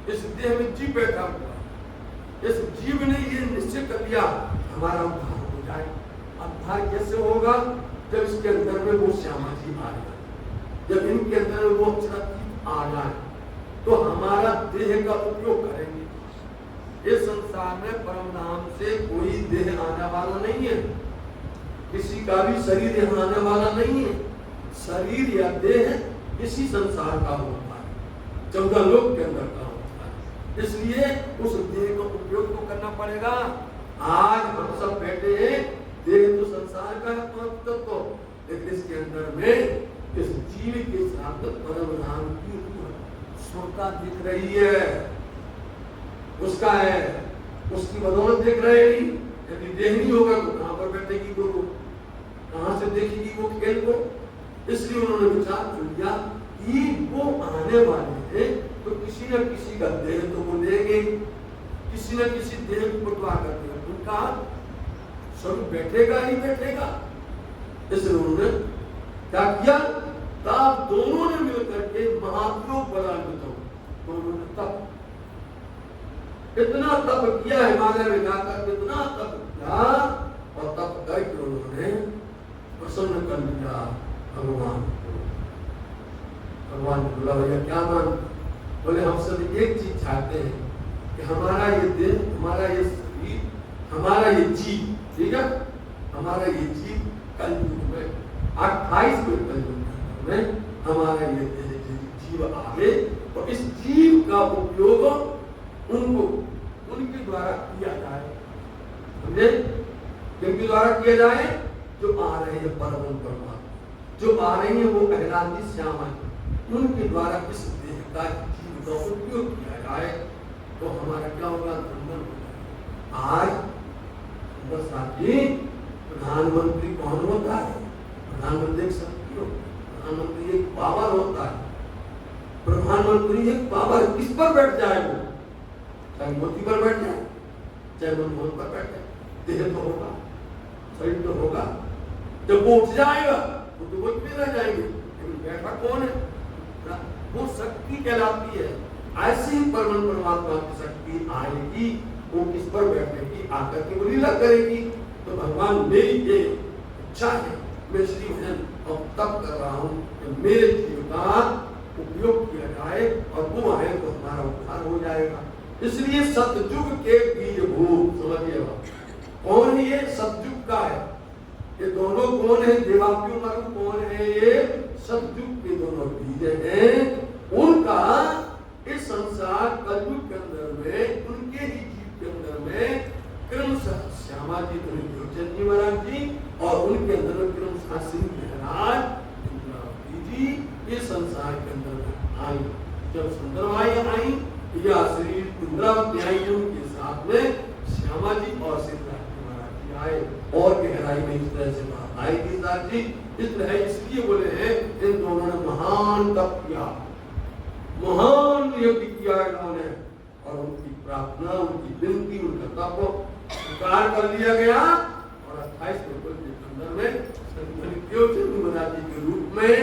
इस देह में जीव बैठा हुआ है। इस जीव ने ये निश्चय कर लिया हमारा उद्धार हो जाए। उद्धार कैसे होगा? जब इसके अंदर में वो श्यामा जी आ जाए, जब इनके अंदर में वो अक्षरातीत आ जाए, तो हमारा देह का उपयोग करेंगे। इस संसार में परम धाम से कोई देह आने वाला नहीं है, किसी का भी शरीर यहाँ आने वाला नहीं है। शरीर या देह इसी संसार का होता है, 14 लोक के अंदर का होता है। इसलिए उस देह का उपयोग तो करना पड़ेगा। आज हम सब बैठे हैं, देह तो संसार का तत्व, लेकिन इसके अंदर में इस जीव के साथ परम धाम की स्फूर्ता दिख रही है। उसका है, उसकी बदौलत देख रहे नहीं। यदि देह नहीं होगा तो कहां पर बैठेगी वो, कहां से देखेगी वो खेल को। इसलिए उन्होंने विचार कर लिया कि वो आने वाले हैं तो किसी न किसी का देह तो वो लेंगे, किसी न किसी देह को बंटवा कर देगा, उनका सब बैठेगा ही बैठेगा। इसलिए उन्होंने क्या किया, तब दोनों ने मिलकर के महात्मा परान्वित हो, दोनों ने तप, इतना तप किया, हिमालय में जाकर इतना तप किया, और तप करके उन्होंने प्रसन्न कर लिया भगवान। भगवान ने बोला भैया क्या मान, बोले हम सब एक चीज चाहते हैं कि हमारा ये दिल, हमारा ये शरीर, हमारा ये जीव, ठीक है, हमारा ये जीव कलयुग में 28वें कलयुग में हमारा ये जीव आवे, और इस जीव का उपयोग उनको, उनके द्वारा किया जाए। समझे, किनके द्वारा किया जाए, जो आ रहे हैं परम परमात्मा, जो आ रही है वो अहलादी श्यामा, उनके द्वारा इस देह का जीव का उपयोग किया जाए तो हमारा क्या होगा, धन होगा। आज साथी प्रधानमंत्री कौन होता है, प्रधानमंत्री एक शक्ति हो, प्रधानमंत्री एक पावर होता है। प्रधानमंत्री एक पावर किस पर बैठ जाए, वो चाहे मोदी पर बैठ जाए, चाहे मनमोहन पर बैठ जाए, देह तो होगा, शरीर तो होगा। जब वो उठ जाएगा तो वो भी रह जाएंगे, लेकिन बैठा कौन है, वो शक्ति कहलाती है। ऐसी परम परमात्मा की शक्ति आएगी, वो किस पर बैठेगी, आकर के वो लीला करेगी। तो भगवान मेरी ये इच्छा है, मैं श्री भजन और तप कर रहा हूँ कि मेरे जीव का उपयोग किया जाए, और वो आए तो हमारा उद्धार हो जाएगा। इसलिए सतयुग के बीजभूत, समझिएगा कौन है ये, सतयुग का है। ये दोनों कौन है, देवाप्यु मरु कौन है, ये सतयुग के दोनों बीज हैं। उनका इस संसार कलयुग के अंदर में, उनके ही जीव के अंदर में क्रमशः श्यामा जी, देवचंद जी महाराज जी, और उनके अंदर में क्रमशः श्री महाराज इंद्रावती जी इस संसार के अंदर में आई। जब सुंदरमाई आई या श्री इंद्रावती आई, उनके साथ में श्यामा जी और श्री महाराज जी आए, और गहराई में इस तरह से बात आएगी साथ जी। इस तरह इसलिए बोले हैं इन दोनों ने महान तप किया, महान यज्ञ किया इन्होंने, और उनकी प्रार्थना, उनकी विनती, उनका तप स्वीकार कर लिया गया। और 28वें कलयुग के अंदर में देवचंद महाराज जी के रूप में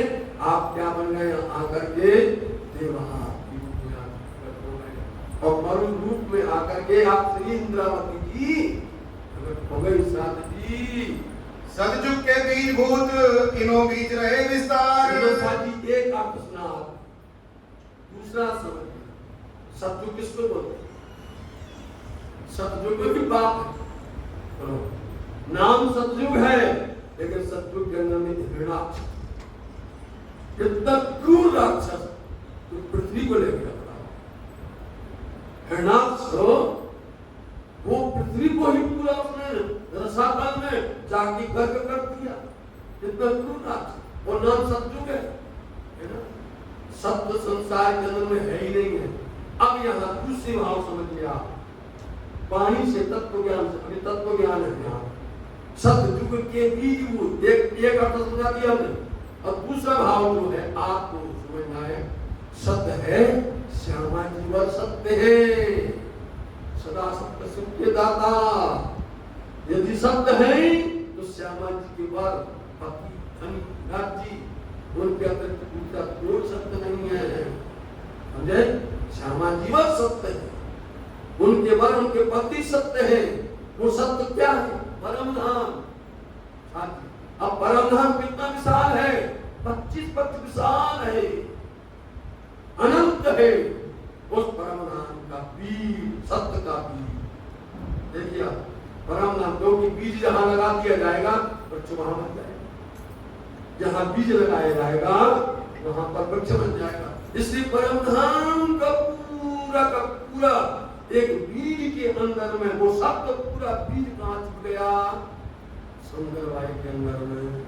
आप क्या बन गए, आकर के देवहा और मरु रूप में आकर के आप श्री इंद्रावती जी हो गई। साथ जी सतयुग के बीज भूत इनो बीज रहे विस्तार। जी एक आप सुना, दूसरा समझ, सतयुग किसको बोलते हैं, सतयुग में भी पाप है, नाम सतयुग है, लेकिन सतयुग के अंदर में हिरणाक्ष, इतना क्रूर राक्षस तो पृथ्वी को ले गया। हिरणाक्ष वो पृथ्वी को ही पूरा उसने रसातल में जाके गर्क कर दिया, इतना क्रूर राक्षस, और नाम सतयुग है ना। सत्य संसार के अंदर में है ही नहीं है। अब यहाँ दूसरी भाव समझिए आप, पानी से तत्व ज्ञान से, अभी तत्व ज्ञान है यहाँ, सतयुग के बीज भूत, एक अर्थ समझा दिया हमने। और दूसरा भाव जो है आपको समझना है, सत्य है श्यामा जी वर सत्य है, सदा सत्य सुख के दाता। यदि सत्य है तो श्यामा जी के वर पति धनी राज्य, उनके अतिरिक्त दूसरा कोई सत्य नहीं है, समझे। श्यामा जी वर सत्य है, उनके वर, उनके पति सत्य है। वो सत्य क्या है, परम धाम। अब परम धाम कितना विशाल है, 25 पक्ष विशाल है, अनंत है। उस परम धाम का बीज, सत्य का बीज देखिए, परम धाम, क्योंकि बीज जहां लगा दिया जाएगा वृक्ष वहां बन जाएगा, जहां बीज लगाया जाएगा वहां पर वृक्ष बन जाएगा। इसलिए परम धाम का पूरा एक बीज के अंदर में वो शब्द पूरा बीज कहां छुप गया, सुंदरबाई के अंदर में,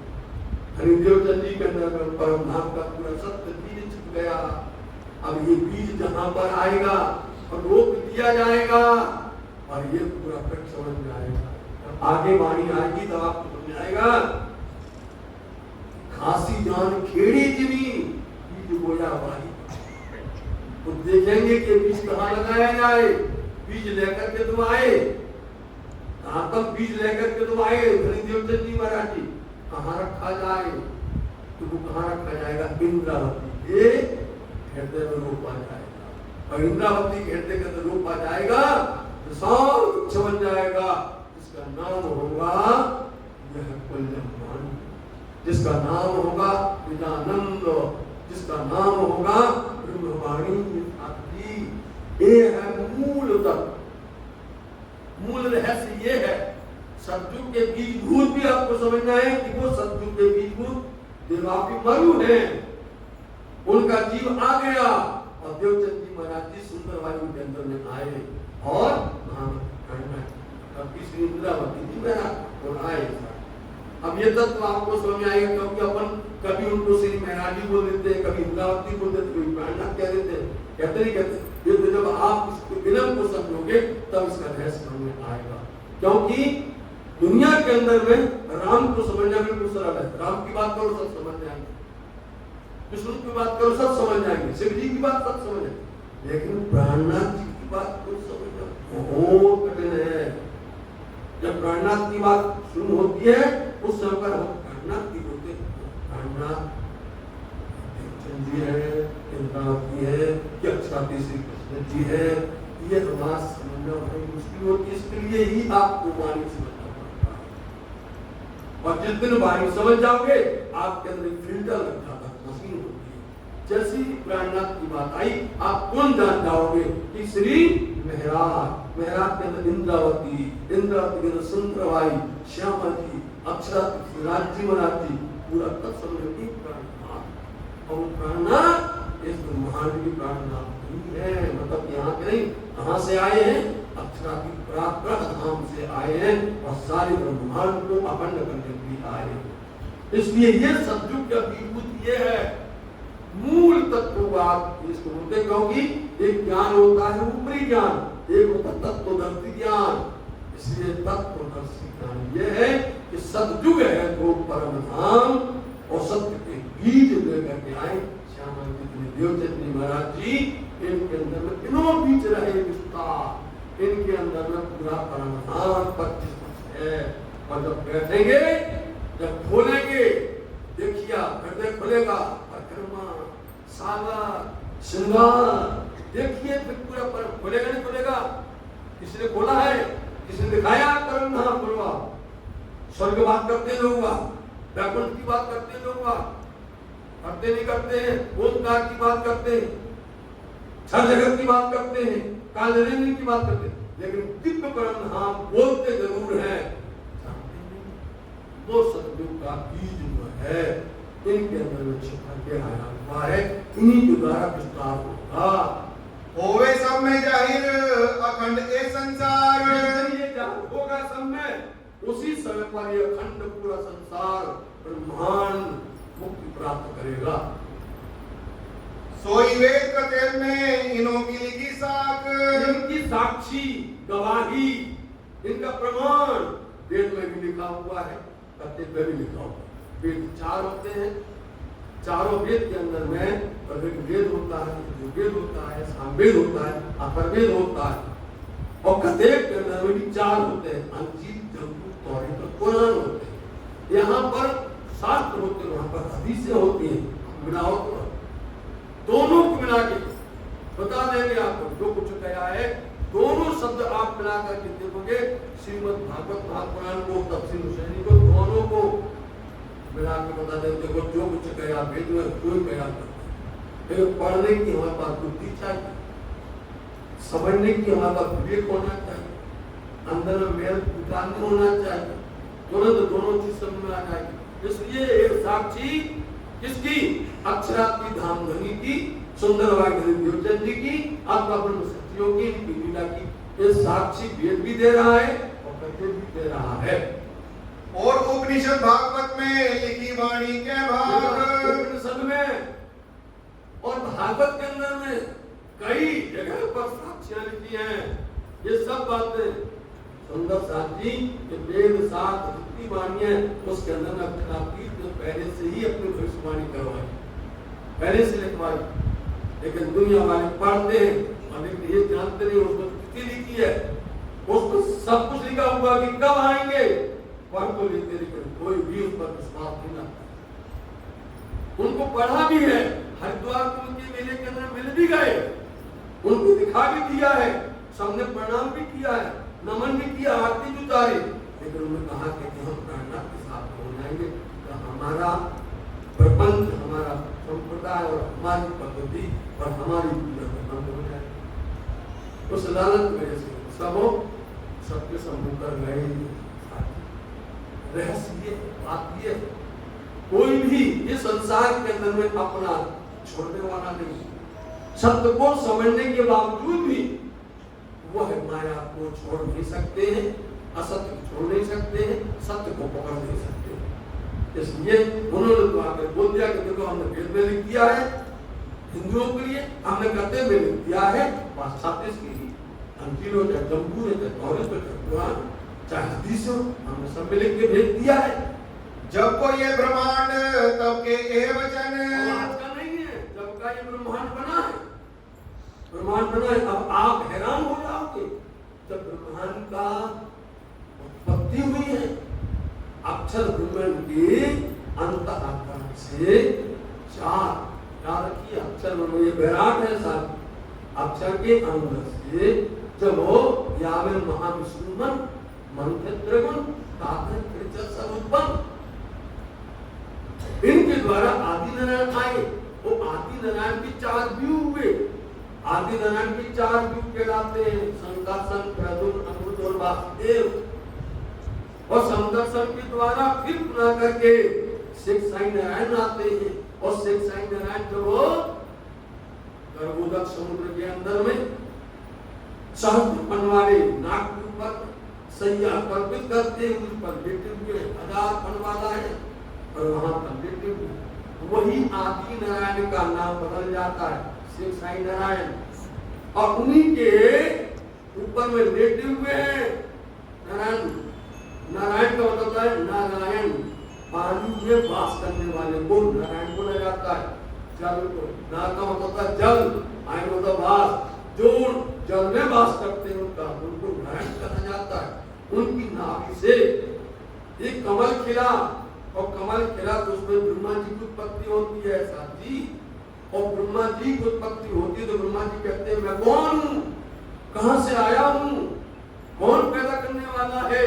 हरिदेव जी के अंदर में परम धाम का पूरा सत्य बीज छुप गया। अब ये बीज जहां पर आएगा और रोक दिया जाएगा और ये पूरा फिर समझ में आएगा। आगे वाणी आएगी तो आपको समझ में आएगा। खासी जान खेड़ी जिमी बीज बोया भाई, तो देखेंगे कि बीज कहाँ लगाया जाए। बीज लेकर के तुम आए, कहाँ तक बीज लेकर के तुम आए धनी देवचंद जी महाराज जी, कहाँ रखा जाए? तो वो कहाँ रखा जाएगा? इंद्रावती के हृदय में रोपा जाएगा। और इंद्रावती के हृदय के अंदर रोपा जाएगा तो सब वृक्ष बन जाएगा, जिसका नाम होगा यह कुल्लम, जिसका नाम होगा विदानंद, जिसका नाम होगा ब्रह्मवाणी। ये है मूल तत्व, मूल रहस्य ये है। सतयुग के बीजभूत भी आपको समझना है कि वो सतयुग के बीजभूत देवापी मरु हैं, उनका जीव आ गया और देवचंद जी महाराज जी सुंदर वायु के अंदर में आए और श्री इंद्रावती जी महाराज और आए। अब ये तत्व आपको समझ में आएगा, क्योंकि अपन कभी उनको श्री महाराज जी बोल देते हैं, कभी इंद्रावती बोल देते, कभी प्राणनाथ कह देते हैं, कहते नहीं कहते। ये तो जब आप इसको विलंब को समझोगे तब इसका रहस्य समझ में आएगा। क्योंकि दुनिया के अंदर में राम को समझना बिल्कुल सरल है। राम की बात करो सब समझ जाएंगे, विष्णु की बात करो सब समझ जाएंगे, शिव जी की बात सब समझ जाएंगे, लेकिन प्राणनाथ जी की बात को समझना बहुत कठिन है। जब प्राणनाथ की बात शुरू होती है उस समय पर हम प्राणनाथ की बोलते हैं, प्राणनाथ जी है, इंद्रावती है, यक्षाती श्री कृष्ण जी है। ये बात समझना बड़ी मुश्किल होती है, इसके लिए ही आपको वाणी समझना पड़ता है। और जिस दिन वाणी समझ जाओगे आपके अंदर एक फिल्टर लग जाता है, मशीन होती है। जैसी प्राणनाथ की बात आई आप तुरंत जान जाओगे कि श्री मेहराज, मेहराज के अंदर इंद्रावती, इंद्रावती के अंदर सुंदरवाई, श्यामा जी, अक्षरा राज्य महाराज जी, पूरा तत्व समझ के प्राणनाथ। और प्राणनाथ इस ब्रह्मांड की प्राणनाथ नहीं है, मतलब यहाँ के नहीं, कहाँ से आए हैं? अक्षरा की प्राकृत धाम से आए हैं और सारे ब्रह्मांड को अखंड करने के लिए आए हैं। इसलिए ये सतयुग का विभूत ये है, मूल तत्व आप इसको बोलते, क्योंकि एक ज्ञान होता है ऊपरी ज्ञान, एक होता तत्वदर्शी ज्ञान। इसलिए तत्वदर्शी ज्ञान ये है कि सतयुग है तो परम धाम और सत्य के बीज लेकर के आए श्यामा जी देवचंद जी महाराज जी। इनके अंदर में तीनों बीज रहे विस्तार, इनके अंदर में पूरा परम धाम 25 है। और जब बैठेंगे, जब खोलेंगे, देखिए हृदय खुलेगा, परिक्रमा, सागर, श्रृंगार, देखिए फिर पूरा पर खुलेगा नहीं खुलेगा? किसी ने खोला है? किसी ने दिखाया? परम धाम खुलवा, स्वर्ग बात करते लोग, वैकुंठ की बात करते लोग, करते नहीं करते हैं, ओंकार की बात करते हैं, छह जगत की बात करते हैं, कालरेंद्र की बात करते हैं, लेकिन दिव्य परम धाम बोलते जरूर हैं, वो सतयुग का बीज है, इनके अंदर में छिपा के आया हुआ है, इन्हीं के द्वारा विस्तार होगा। होवे सब में जाहिर अखंड ए संसार, ये जाहिर होगा सब में, उसी समय पर ये अखंड पूरा संसार ब्रह्मांड मुक्ति प्राप्त करेगा। सोई वेद कथन में इन्हों की लिखी साख, इनकी साक्षी गवाही, इनका प्रमाण वेद में भी लिखा हुआ है, कथन में भी लिखा हुआ है। वेद 4 होते हैं, चारों वेद के अंदर में ऋग्वेद होता है, यजुर्वेद होता है, सामवेद होता है, अथर्ववेद होता है, और कथन के अंदर में भी 4 होते हैं, अंजील, जंतु, तौरीत और कुरान होते हैं। यहाँ पर शास्त्र होते हैं, वहां पर हदीसें होती हैं, मिलाओ तो दोनों को मिला के बता देंगे आपको जो कुछ कहा है, दोनों शब्द आप मिला करके देखोगे, श्रीमद् भागवत महापुराण को, तफसीर हुसैनी को, दोनों को मिला के बता देंगे। देखो जो कुछ कहा वेद में कोई कहा, लेकिन पढ़ने की हमारे पास बुद्धि चाहिए, समझने की हमारे पास विवेक होना चाहिए, अंदर में मेल नहीं होना चाहिए, तुरंत दोनों चीज समझ में आ जाएगी। इसलिए एक साक्षी किसकी? अक्षरात्मी धाम धनी की, सुंदरवाई देवचंद जी की, आपका ब्रह्म सत्यों की, इनकी लीला की, ये साक्षी वेद भी दे रहा है और कथन भी दे रहा है। और उपनिषद भागवत में लिखी वाणी के भाग, उपनिषद में और भागवत के अंदर में कई जगह पर साक्ष्यां लिखी हैं। ये सब बातें सुंदर साथी के वेद साथ जितनी वाणी है उसके अंदर में अक्षरापीठ ने पहले से ही अपनी भविष्यवाणी करवाई, पहले से लिखवाई। लेकिन दुनिया वाले पढ़ते हैं और लेकिन ये जानते नहीं उसमें कितनी लिखी है, उसमें सब कुछ लिखा हुआ कि कब आएंगे, पढ़ तो लेते लेकिन कोई भी उस पर विश्वास नहीं करता। उनको पढ़ा भी है, हरिद्वार को उनके मेले के अंदर मिल भी गए, उनको दिखा भी दिया है, सबने प्रणाम भी किया है, नमन भी किया, आरती भी उतारी, लेकिन उन्होंने कहा कि हम प्रार्थना के साथ हो जाएंगे तो हमारा प्रबंध, हमारा संप्रदाय और हमारी पद्धति और हमारी पूजा बंद हो जाए। उस लालच में से सबके सम्मुख कर गए। रहस्य बात ये, कोई भी इस संसार के अंदर में अपना छोड़ने वाला नहीं, सत्य को समझने के बावजूद भी वह माया को छोड़ नहीं सकते हैं, असत्य को छोड़ नहीं सकते हैं, सत्य को पकड़ नहीं सकते हैं। इसलिए उन्होंने तो आकर बोल दिया कि देखो हमने वेद में लिख दिया है हिंदुओं के लिए, हमने कते में लिख दिया है पाश्चात्य के लिए, अंतिलो चाहे जम्बू है, चाहे तौरेत, चाहे कुरान, चाहे हदीस हो, हमने सब में लिख के भेज दिया है। जब को ये ब्रह्मांड तब के ये वचन, आज का नहीं है, जब का ये ब्रह्मांड बना है, ब्रह्मांड बना है। अब आप हैरान हो जाओगे जब ब्रह्मांड का उत्पत्ति हुई है, अक्षर ब्रह्मांड के अंतःकरण से चार, याद रखिए अक्षर ब्रह्म ये विराट है साहब, अक्षर के अंदर से जब वो यावे महाविष्णुमन मंत्र त्रिगुण ताकत त्रिचर स्वरूपम, इनके द्वारा आदि नारायण आए। वो आदि नारायण के चार व्यू हुए, आदि नारायण के चार व्यू कहलाते हैं संकर्षण, प्रद्युम्न, अमृत और वासुदेव। और संकर्षण के द्वारा फिर पुनः करके शिव साई नारायण आते हैं, और शिव साई नारायण जब वो गर्भोदक समुद्र के अंदर में सहस्त्र फन वाले नाग के ऊपर सैया कल्पित करते हैं, उस पर लेटे हुए 1000 फन वाला है और वहां पर लेटे हुए, वही आदि नारायण का नाम बदल जाता है शिव साई नारायण। और उन्हीं के ऊपर में लेटे हुए हैं नारायण। नारायण का मतलब है नारायण, पानी में वास करने वाले को नारायण बोला जाता है। जल को, ना का मतलब है जल, आयन मतलब वास, जो जल में वास करते हैं उनको नारायण कहा जाता है। उनकी नाभि से एक कमल खिला, और कमल खिला तो उसमें ब्रह्मा जी की उत्पत्ति होती है साथी, और ब्रह्मा जी की उत्पत्ति होती है तो ब्रह्मा जी कहते हैं मैं कौन हूँ, कहां से आया हूँ, कौन पैदा करने वाला है।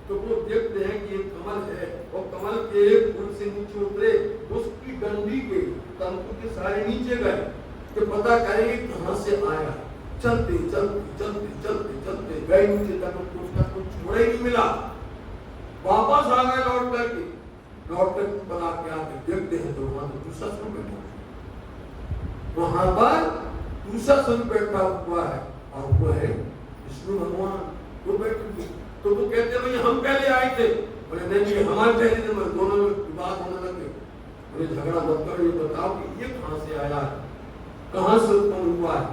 तो वो देखते हैं कि एक कमल है, और कमल के एक फूल से नीचे उतरे, उसकी डंडी के तंतु के सारे नीचे गए कि पता करेंगे कहां से आया। चलते चलते चलते चलते चलते गए नीचे तक, उसका कुछ छोड़े नहीं मिला। वापस आ गए लौट कर बना के आके देखते हैं तो वहां तो दूसरा स्वरूप बैठा है, वहां पर दूसरा स्वरूप बैठा हुआ है, और वो है विष्णु भगवान, वो बैठे। तो वो कहते हैं भाई हम पहले आए थे, बोले नहीं हमारे पहले थे, मगर दोनों में विवाद होने लगे। बोले झगड़ा मत करो, ये बताओ कि ये कहां से आया है, कहां से उत्पन्न हुआ है।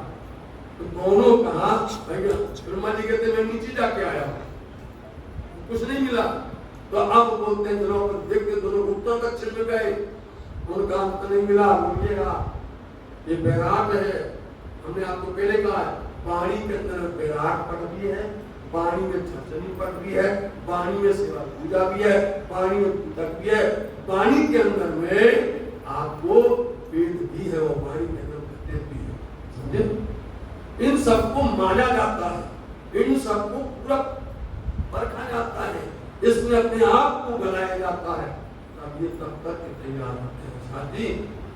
तो दोनों कहा भैया, ब्रह्मा जी कहते मैं नीचे जाके आया, कुछ नहीं मिला। तो अब बोलते हैं चलो देखते, दोनों उत्तर दक्षिण में गए, उनका अंत नहीं मिला। बोलिएगा ये विराट है, हमने आपको पहले कहा है वाणी के अंदर विराट पट भी है, वाणी में छचनी पट भी है, वाणी में सेवा पूजा भी है, वाणी में पूजक भी है, वाणी के अंदर में आपको वेद भी है, और वाणी के अंदर प्रत्यय भी है, समझे। इन सबको माना जाता है, इन सबको पूरा परखा जाता है, इसमें अपने आप को गलाया जाता है। अब ये तब तक तैयार होते हैं साथी,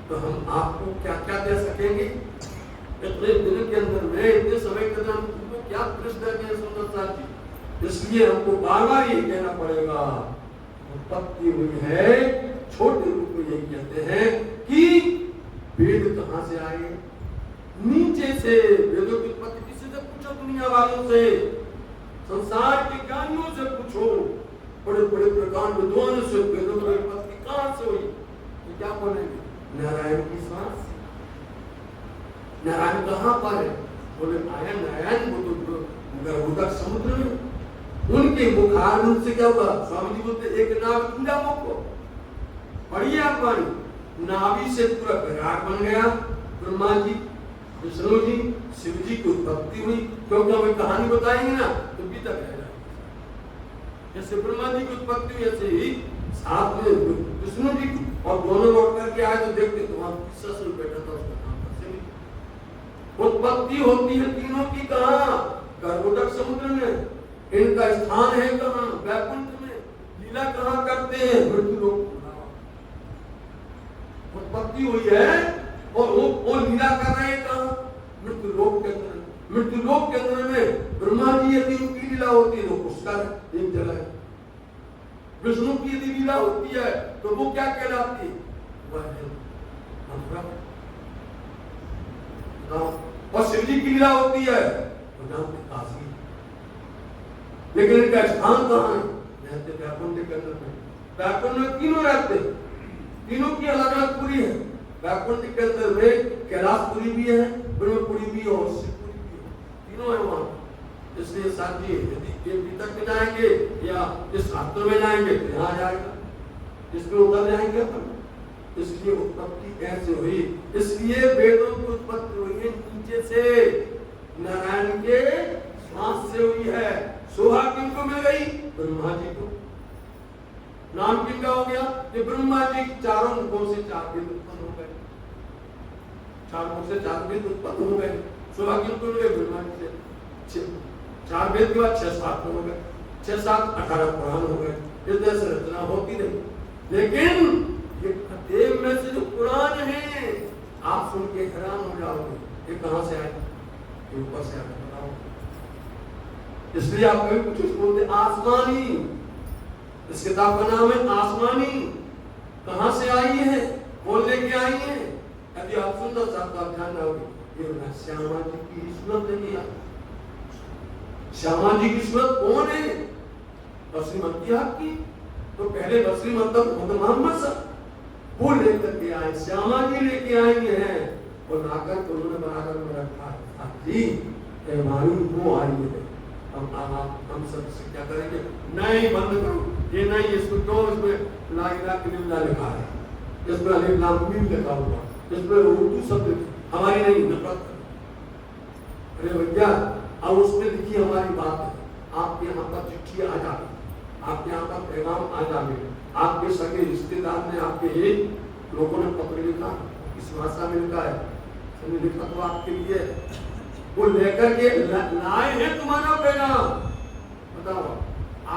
तो हम आपको क्या क्या दे सकेंगे इतने दिन के अंदर में, इतने समय के अंदर हमको क्या दृष्टि दें सुंदर साथी। इसलिए हमको बार बार ये कहना पड़ेगा, उत्पत्ति हुई है छोटे रूप में यही कहते हैं कि वेद कहां से आए, नीचे से। वेदों की उत्पत्ति किसी से पूछो, दुनिया वालों से, संसार के ज्ञानियों से पूछो, बड़े बड़े प्रकांड विद्वानों से वेदों की उत्पत्ति कहां से हुई, तो क्या बोलेंगे नारायण की सांस, नारायण कहाँ पर है? बोले आया नारायण वो तो गर्भोदक समुद्र में। उनके मुखारविंद से क्या हुआ? स्वामी जी बोलते एक नाव टूटा मुख पड़ी आप पानी, नाभि से पूरा विराट बन गया। ब्रह्मा जी, विष्णु जी, शिव जी की उत्पत्ति हुई। क्योंकि हमें कहानी बताएंगे ना तो भी तक रहेगा। जैसे ब्रह्मा जी की उत्पत्ति हुई ऐसे ही साथ में विष्णु जी की, और दोनों लौट करके आए तो देखते तो वहां तीसरा स्वरूप बैठा था, उसका नाम था शिव। उत्पत्ति होती है तीनों की कहाँ? गर्भोदक समुद्र में। इनका स्थान है कहाँ? वैकुंठ में। लीला कहाँ करते हैं? मृत्यु लोक। उत्पत्ति हुई है और वो लीला कर रहे हैं कहाँ? मृत्यु लोक के अंदर। मृत्यु लोक के अंदर में ब्रह्मा जी यदि उनकी लीला होती है तो उसका एक जगह है। विष्णु की यदि लीला होती है तो वो क्या कहलाती है? वह है मथुरा। और शिव जी की लीला होती है तो नाम काशी। लेकिन इनका स्थान कहाँ है? रहते वैकुंठ के अंदर में। वैकुंठ में तीनों रहते, तीनों की अलग अलग पुरी है। वैकुंठ के अंदर में कैलाशपुरी भी है, ब्रह्मपुरी भी है और शिवपुरी भी है, तीनों है वहां। इसलिए साथी यदि ये भीतर में जाएंगे या इस शास्त्र में जाएंगे तो यहाँ जाएगा, इसमें उतर जाएंगे अपन। इसलिए उत्पत्ति ऐसे हुई। इसलिए वेदों की उत्पत्ति हुई है नीचे से, नारायण के श्वास से हुई है। शोभा किनको मिल गई? ब्रह्मा जी को। नाम किनका हो गया? कि ब्रह्मा जी चारों मुखों से चार वेद उत्पन्न हो गए, चार मुख से चार वेद उत्पन्न हो गए। शोभा किनको मिल गई? ब्रह्मा जी से। चार वेद के बाद 6-7 हो गए, 6-7 18 पुराण हो गए। इस तरह से रचना होती रही। लेकिन ये खतेब में से जो पुराण है आप सुन के हैरान हो जाओगे, ये कहां से आए? ये ऊपर से आए, बताओ। इसलिए आप कभी कुछ बोलते आसमानी, इस किताब का नाम है आसमानी। कहां से आई है? कौन लेके आई है? यदि आप सुंदर साहब का ध्यान रखोगे, ये श्यामा जी की सूरत है। श्यामा जी की सूरत कौन है? बसरीमती आपकी। तो पहले बसरीमत मोहम्मद साहब वो लेकर के आए, श्यामा जी लेके आई हैं और लाकर के उन्होंने बनाकर में रखा जी मालूम वो आई है। अब हम सब से क्या करेंगे? नहीं, बंद करो ये, नहीं इसको क्यों इसमें ला इलाहा इल्लल्लाह लिखा है, इसमें अलिफ लाम मीम लिखा हुआ, इसमें उर्दू शब्द हमारी नहीं, नफरत। अरे भैया अब उसमें लिखी हमारी बात है। आपके यहाँ पर चिट्ठी आ जाए, आपके यहाँ पर पैगाम आ जाए, आपके सगे रिश्तेदार ने, आपके एक लोगों ने पत्र लिखा, किस भाषा में लिखा है, लिखा तो आपके लिए, वो लेकर के लाए हैं तुम्हारा पैगाम। बताओ,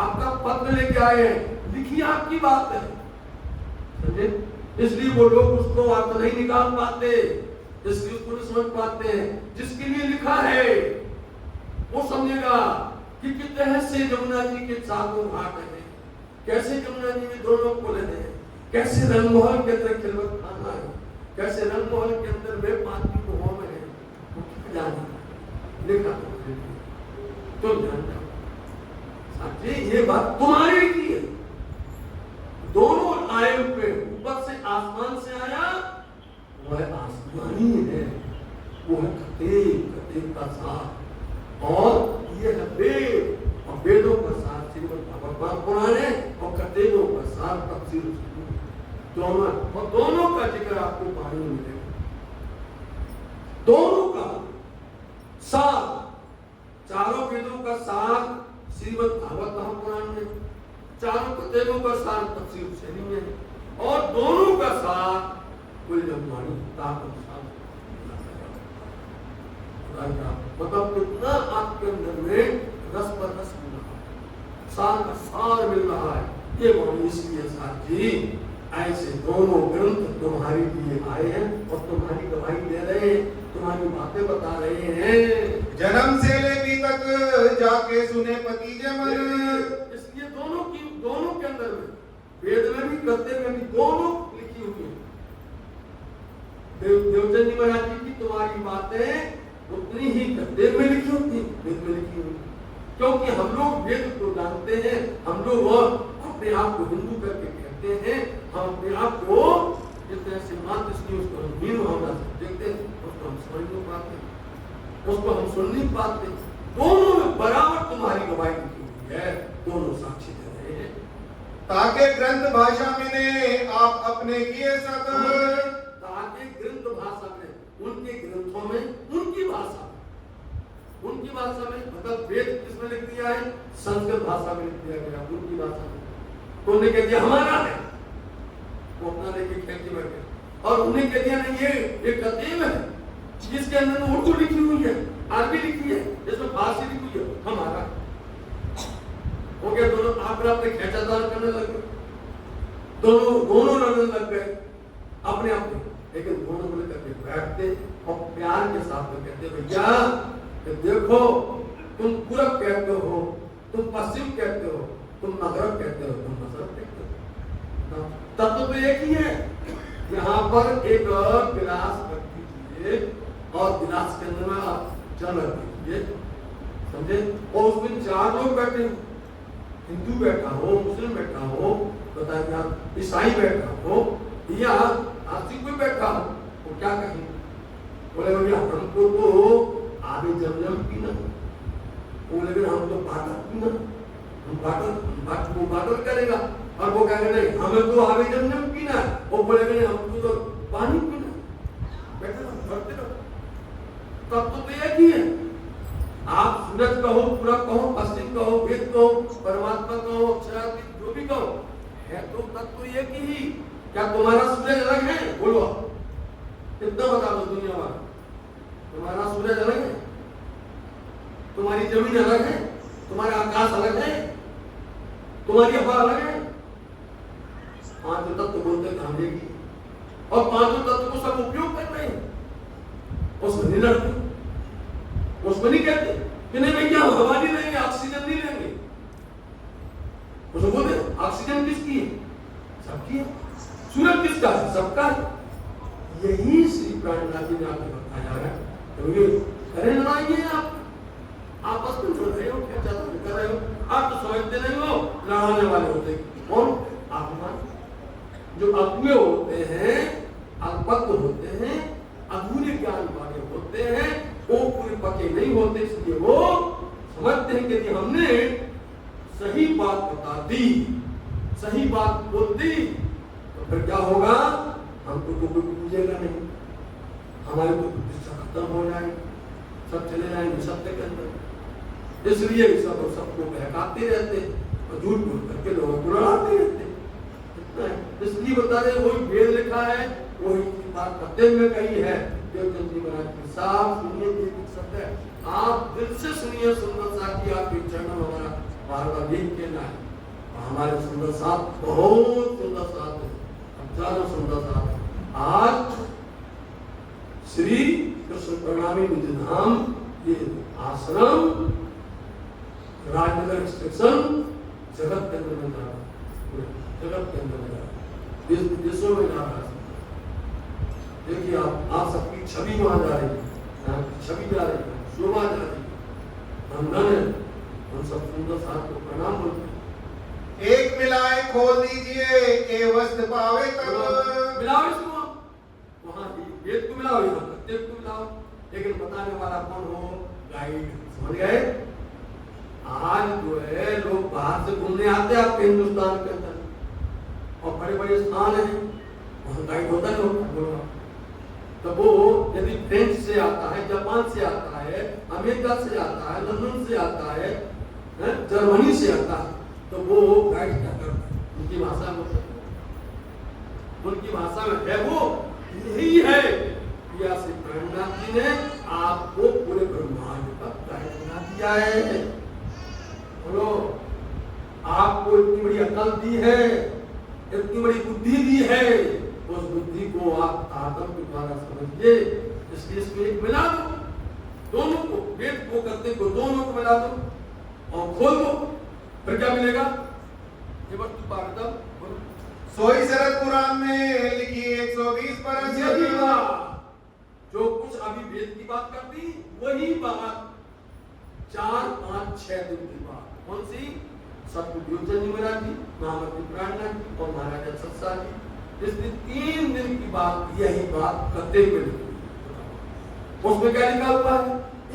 आपका पत्र लेके आए हैं, लिखी आपकी बात है, समझे? इसलिए वो लोग उसको अर्थ नहीं निकाल पाते, इसलिए उसको नहीं समझ पाते हैं। जिसके लिए लिखा है वो समझेगा कि कितने से जमुना जी के चारों घाट है, कैसे जमुना जी में दोनों पुल हैं, कैसे रंगमहल के अंदर खिलवत खाना है, कैसे रंगमहल के अंदर में पांचवी को होम है, जाना लिखा तो जानना। ये बात तुम्हारी की है। दोनों आए हुए, ऊपर से आसमान से आया, वह आसमानी है, वो है खतेब का साथ, और ये है वेद, और वेदों का साथ श्रीमद् भागवत पुराण है, और खतेबों का साथ तफसीर दोनों, और दोनों का जिक्र आपको पानी में मिलेगा। दोनों का साथ, चारों वेदों का साथ श्रीमद् भागवत महापुराण में, चारों खतेबों का साथ तफसीर शनी में, और दोनों का साथ कुल जमवाणी ताकत मतलब कितना आपके अंदर में रस पर रस मिल रहा है, सार का सार मिल रहा है। ये वाणी इसलिए साथ जी ऐसे दोनों ग्रंथ तुम्हारे लिए आए हैं और तुम्हारी गवाही दे रहे हैं, तुम्हारी बातें बता रहे हैं। जन्म से लेके तक जाके सुने पति जमन। इसलिए दोनों के अंदर में, वेद में भी गद्य में भी दोनों लिखी हुई है। देवचंद जी महाराज जी की तुम्हारी बातें उतनी ही गद्य में लिखी होती, वेद में लिखी हुई, क्योंकि हम लोग वेद को जानते हैं, हम लोग अपने आप को हिंदू करके कहते हैं, हम अपने आप को कहते हैं सिद्धांत, इसलिए उसको हम मीन भावना से देखते हैं, उसको हम समझ नहीं पाते, उसको हम सुन नहीं पाते। दोनों में बराबर तुम्हारी गवाही की हुई है, दोनों साक्षी दे रहे हैं। ताकि ग्रंथ भाषा में ने आप अपने किए सब, ताकि ग्रंथ भाषा में, उनके ग्रंथों में, उनकी भाषा में, मतलब वेद किसमें लिख दिया है? संस्कृत भाषा में लिख दिया गया, उनकी भाषा में। तो उन्हें कह दिया हमारा है, वो अपना लेके खेलते बैठे, और उन्हें कह दिया नहीं, ये कदीम है, जिसके अंदर में उर्दू लिखी हुई है, अरबी लिखी है, जिसमें फारसी लिखी हुई है, हमारा हो गया। दोनों आप अपने खेचातान करने लग गए, दोनों लड़ने लग गए अपने आप में, लेकिन दोनों को लेकर के बैठते और प्यार के साथ में कहते, भैया देखो, तुम पूरब कहते हो, तुम पश्चिम कहते हो, तुम मगरब कहते हो, तुम मशरक कहते हो, तत्व तो एक ही है। यहाँ पर एक गिलास रख दीजिए और गिलास के अंदर में आप जल रख दीजिए, समझे? और उसमें 4 लोग बैठे हो, हिंदू बैठा हो, मुस्लिम बैठा हो, बताइए आप ईसाई बैठा हो या आस्तिक कोई बैठा हो, वो क्या कहेंगे? बोले भैया हमको तो आगे जमजम पीना, वो लेकिन हम तो बाटल पीना, हम बाटल करेगा, और वो कहेंगे नहीं हमें तो आगे जमजम पीना, वो बोलेंगे नहीं हमको तो पानी पीना। बैठे रहो, करते रहो, तब तो एक ही है। आप सूरज कहो, पूरब कहो, पश्चिम कहो, वेद कहो, परमात्मा कहो, अक्षरातीत जो भी कहो, है तो तत्व एक ही। क्या तुम्हारा सूरज अलग है? बोलो कितना बता दो दुनिया वाला, तुम्हारा सूरज अलग है, तुम्हारी जमीन अलग है, तुम्हारा आकाश अलग है, तुम्हारी हवा अलग है। 5 तत्व बोलते हैं हम एक ही, और 5 तत्व को सब उपयोग कर रहे हैं, उसमें नहीं लड़ते, उसमें नहीं कहते कि नहीं भैया हम हवा नहीं लेंगे, ऑक्सीजन नहीं लेंगे। उसमें बोलते ऑक्सीजन किसकी है? सबकी है। सूरज किसका है? सबका है। यही श्री प्राणनाथ जी ने आपको बताया जा रहा है। तो ये करें लड़ाई है, आप आपस में लड़ रहे हो, क्या चाहते हो कर रहे हो, आप तो समझते नहीं हो, लड़ाने वाले होते कौन? आत्मा। जो अज्ञ होते हैं, अल्पज्ञ होते हैं, अधूरे ज्ञान वाले होते हैं, वो पूरे पके नहीं होते, इसलिए वो समझते हैं कि यदि हमने सही बात बता दी, सही बात बोल दी, तो फिर क्या होगा? हमको तो कोई पूछेगा नहीं, हमारे को प्रतिष्ठा खत्म हो जाएगी, सब चले जाएंगे सत्य के अंदर। इसलिए सब सबको बहकाते रहते और झूठ बोल करके लोगों को लड़ाते रहते। इसलिए बता रहे वही वेद लिखा है, वही बात पते में कही है। देवचंद जी महाराज की साफ सुनिए, देवी सत्य आप दिल से सुनिए, सुंदर साथ की आपके चरणों में हमारा बार-बार यही कहना है। हमारे सुंदर साथ बहुत सुंदर साथ है, हजारों सुंदर साथ है। आज श्री कृष्ण प्रणामी निधि धाम ये आश्रम राजनगर स्टेशन जगत के अंदर में जा रहा है, जगत के अंदर में जा रहा है, देश विदेशों में जा रहा है। देखिए आप सबकी छवि वहां जा रही है, आपकी छवि जा रही है, शोभा जा रही है। हम धन है, हम सब सुंदर साथ को प्रणाम बोलते हैं। एक मिलाए खोल दीजिए, के वस्त्र पावे तब। मिलाओ इसको, वहां वेद को मिलाओ, यहाँ प्रत्येक को मिलाओ, लेकिन बताने वाला कौन हो? गाइड। समझ गए? आज जो है लोग बाहर से घूमने आते हैं आपके हिंदुस्तान के अंदर, और बड़े बड़े स्थान है, वहां गाइड होता नहीं होता। तो वो यदि फ्रेंच से आता है, जापान से आता है, अमेरिका से आता है, लंदन से आता है, जर्मनी से आता है, तो वो गाइड क्या करता है? उनकी भाषा में, उनकी भाषा में है वो यही है। श्री प्राणनाथ जी ने आपको पूरे ब्रह्मांड का गाइड बना दिया है। बोलो, आपको इतनी बड़ी अकल दी है, इतनी बड़ी बुद्धि दी है, उस बुद्धि को आप आत्म के द्वारा समझिए। इसलिए इसमें एक मिला दो, दोनों को, वेद को करते को दोनों को मिला दो और खोल दो, फिर क्या मिलेगा? ये वस्तु पारदम सोई शरद पुराण में लिखी 120 परत। जो कुछ अभी वेद की बात कर दी, वही बात 4, 5, 6 दिन की बात। कौन सी? सतगुरु देवचंद जी महाराज जी, महामती प्राणनाथ जी और महाराजा सत्सा जी। इसलिए 3 दिन की बात यही बात करते हुए लिखी। उसमें क्या लिखा हुआ है?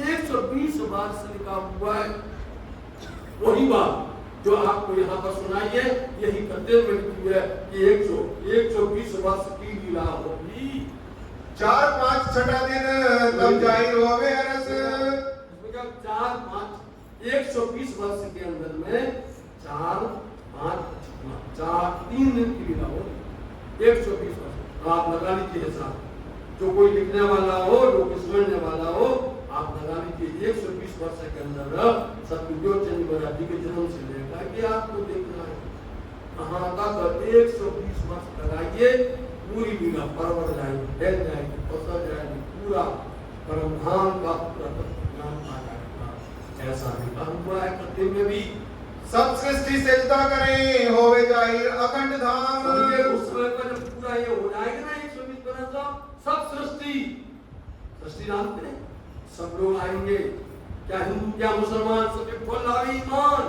120 बार से लिखा हुआ है वही बात जो आपको यहाँ पर सुनाई है, यही करते हुए लिखी है कि 120 वर्ष की लीला होगी। 4-5 छठा दिन तब जाहिर होवे अरस। इसमें क्या 4-5 120 वर्ष के अंदर में 3 दिन की लीला होगी। 120 वर्ष आप लगा लीजिए हिसाब। जो कोई लिखने वाला हो, जो कोई सुनने वाला हो, आप लगा लीजिए 120 वर्ष के अंदर सतगुरु चंद्र महाराज जी के जन्म से लेकर के आपको देखना है कहाँ तक 120 वर्ष लगाइए। पूरी लीला परवर जाएगी, फैल जाएगी, पसर जाएगी, पूरा परम धाम का पूरा ज्ञान आ जाएगा। ऐसा लिखा हुआ है कथन में भी। सब सृष्टि सजदा करें होवे जाहिर अखंड धाम। उस समय पर जब पूरा ये हो जाएगा ना 120 वर्ष का, सब सृष्टि जानते हैं, सब लोग आएंगे, क्या हिंदू क्या मुसलमान, सबके फल आवे ईमान,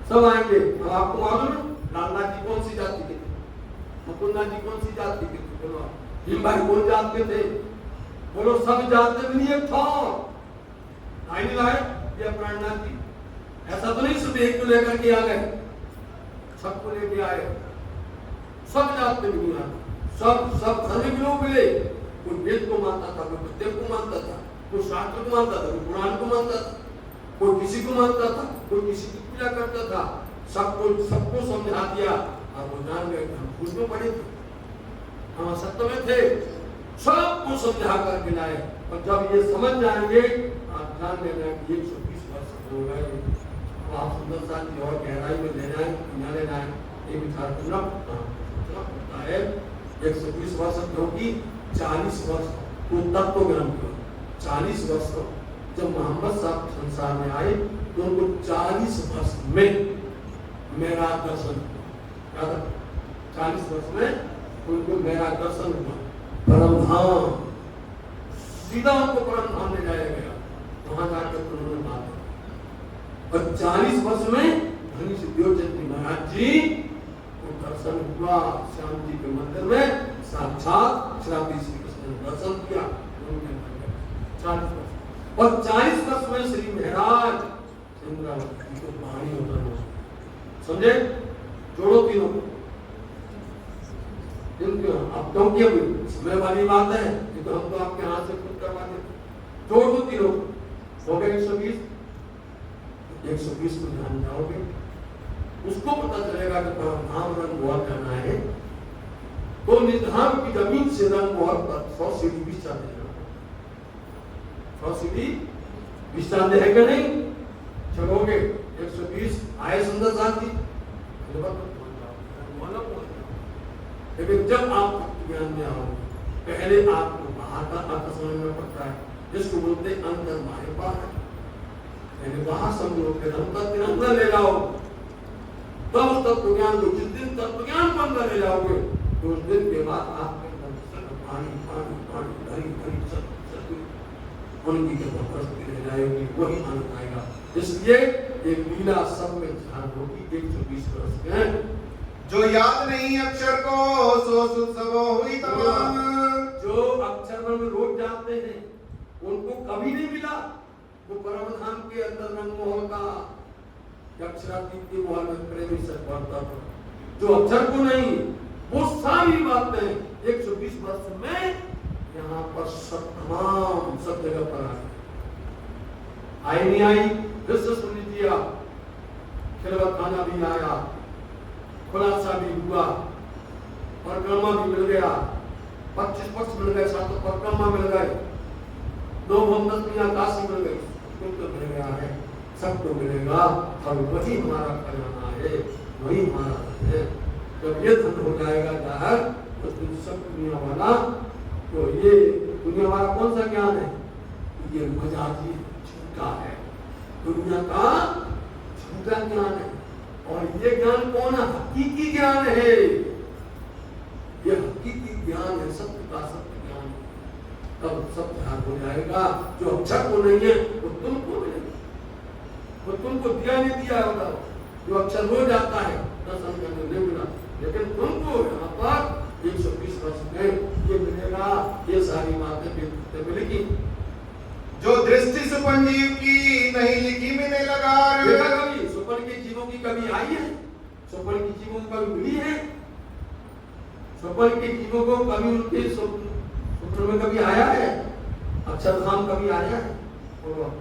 सब आएंगे। अब आपको मालूम है लालनाथ जी कौन सी जाति के थे, मुकुंदनाथ जी कौन सी जाति के थे, बोलो भीम भाई कौन जात के थे, बोलो सब जाते भी नहीं एक था। आई नहीं लाए ये प्राणनाथ जी, ऐसा तो नहीं सब एक को लेकर के आ गए, सबको लेके आए, सब जाते भी नहीं आते, सब धर्म के लोग मिले। कोई वेद को मानता था, कोई प्रत्येक को मानता था, कोई शास्त्र को मानता था, कोई पुराण को मानता था, कोई किसी को मानता था, कोई किसी की पूजा करता था। सबको समझा दिया और वो जान गए हम भूल में पड़े थे, हम असत्य में थे, सबको समझा करके लाए। और जब ये समझ जाएंगे आप जान लेना कि 120 वर्ष हो गए। अब आप सुंदर सा की और गहराई में ले जाए, ले जाए, ये विचार करना पड़ता है। 120 वर्ष क्योंकि 40 वर्ष को तत्व ग्रंथ को 40 वर्ष को जब मोहम्मद साहब संसार में आए तो उनको 40 वर्ष में मेरा दर्शन हुआ। 40 वर्ष में उनको मेरा दर्शन हुआ। परम धाम, सीधा उनको परम धाम ले जाया गया, वहां जाकर उन्होंने बात। और 40 वर्ष में धनी सिद्धियोचंद्र महाराज जी को दर्शन हुआ। श्याम जी के मंदिर में साक्षात श्री कृष्ण ने दर्शन किया। 40 वर्ष और 40 वर्ष में श्री महाराज इंद्रावती जी को पानी उतरना, समझे? जोड़ो तीनों अब क्योंकि अभी समय वाली बात है, तो हम तो आपके हाथ से खुद करवा देते। जोड़ दो तीनों, हो गए 120। 120 को ध्यान जाओगे, उसको पता चलेगा कि धाम रंग बहुत करना है तो निधाम की जमीन से रंग बहुत 100 सीढ़ी 20 चांदे, 100 सीढ़ी 20 चांदे है क्या नहीं? चलोगे 120 आए सुंदर साथी, लेकिन जब आप ज्ञान में आओगे पहले आपको बाहर का अर्थ समझना पड़ता है, जिसको बोलते अंदर मारे बाहर, यानी बाहर समझो फिर अंदर ले जाओ, तब तत्व ज्ञान को, जिस दिन तत्व ज्ञान को अंदर ले जाओगे तो उस दिन के बाद आपके अंदर पानी पानी पानी भरी भरी सब उनकी जब प्रस्तुति ले जाएगी वही आनंद आएगा। इसलिए एक लीला सब में ध्यान होगी। 120 वर्ष के जो याद नहीं अक्षर को सो सुध सबो हुई तमाम। जो अक्षर में रोज जाते हैं उनको कभी नहीं मिला वो परम धाम के अंदर रंगमोहन का अक्षरातीत के मोहन में प्रेमी से बढ़ता था। जो अक्षर को नहीं, वो सारी बातें 120 वर्ष में यहाँ पर सब तमाम सब जगह पर आई नहीं आई, फिर से सुन लीजिए। खिलवत खाना भी आया, खुलासा भी हुआ, परिक्रमा भी मिल गया, 25 पक्ष मिल गए, 7 परिक्रमा मिल गए, 9 भवनदत्त काशी मिल गई, तो मिल गया है, सबको मिलेगा। और वही हमारा खजाना है, वही हमारा है। जब ये धन हो जाएगा जाहिर तो सब दुनिया वाला, तो ये दुनिया वाला कौन सा ज्ञान है? ये मजाजी झूठा है, दुनिया का झूठा ज्ञान है। और ये ज्ञान कौन है? हकीकी ज्ञान है, ये हकीकी ज्ञान है, सत्य का सत्य ज्ञान। तब सब ध्यान हो जाएगा। जो अक्षर को नहीं है वो तुमको मिलेगा, वो तुमको दिया नहीं दिया होगा। जो अक्षर हो जाता है दर्शन करने नहीं मिला, लेकिन तुमको यहाँ पर कभी मिली है? स्वप्न के जीवों को कभी उनके स्वप्न में कभी आया है? अक्षरधाम कभी आया है? बोलो।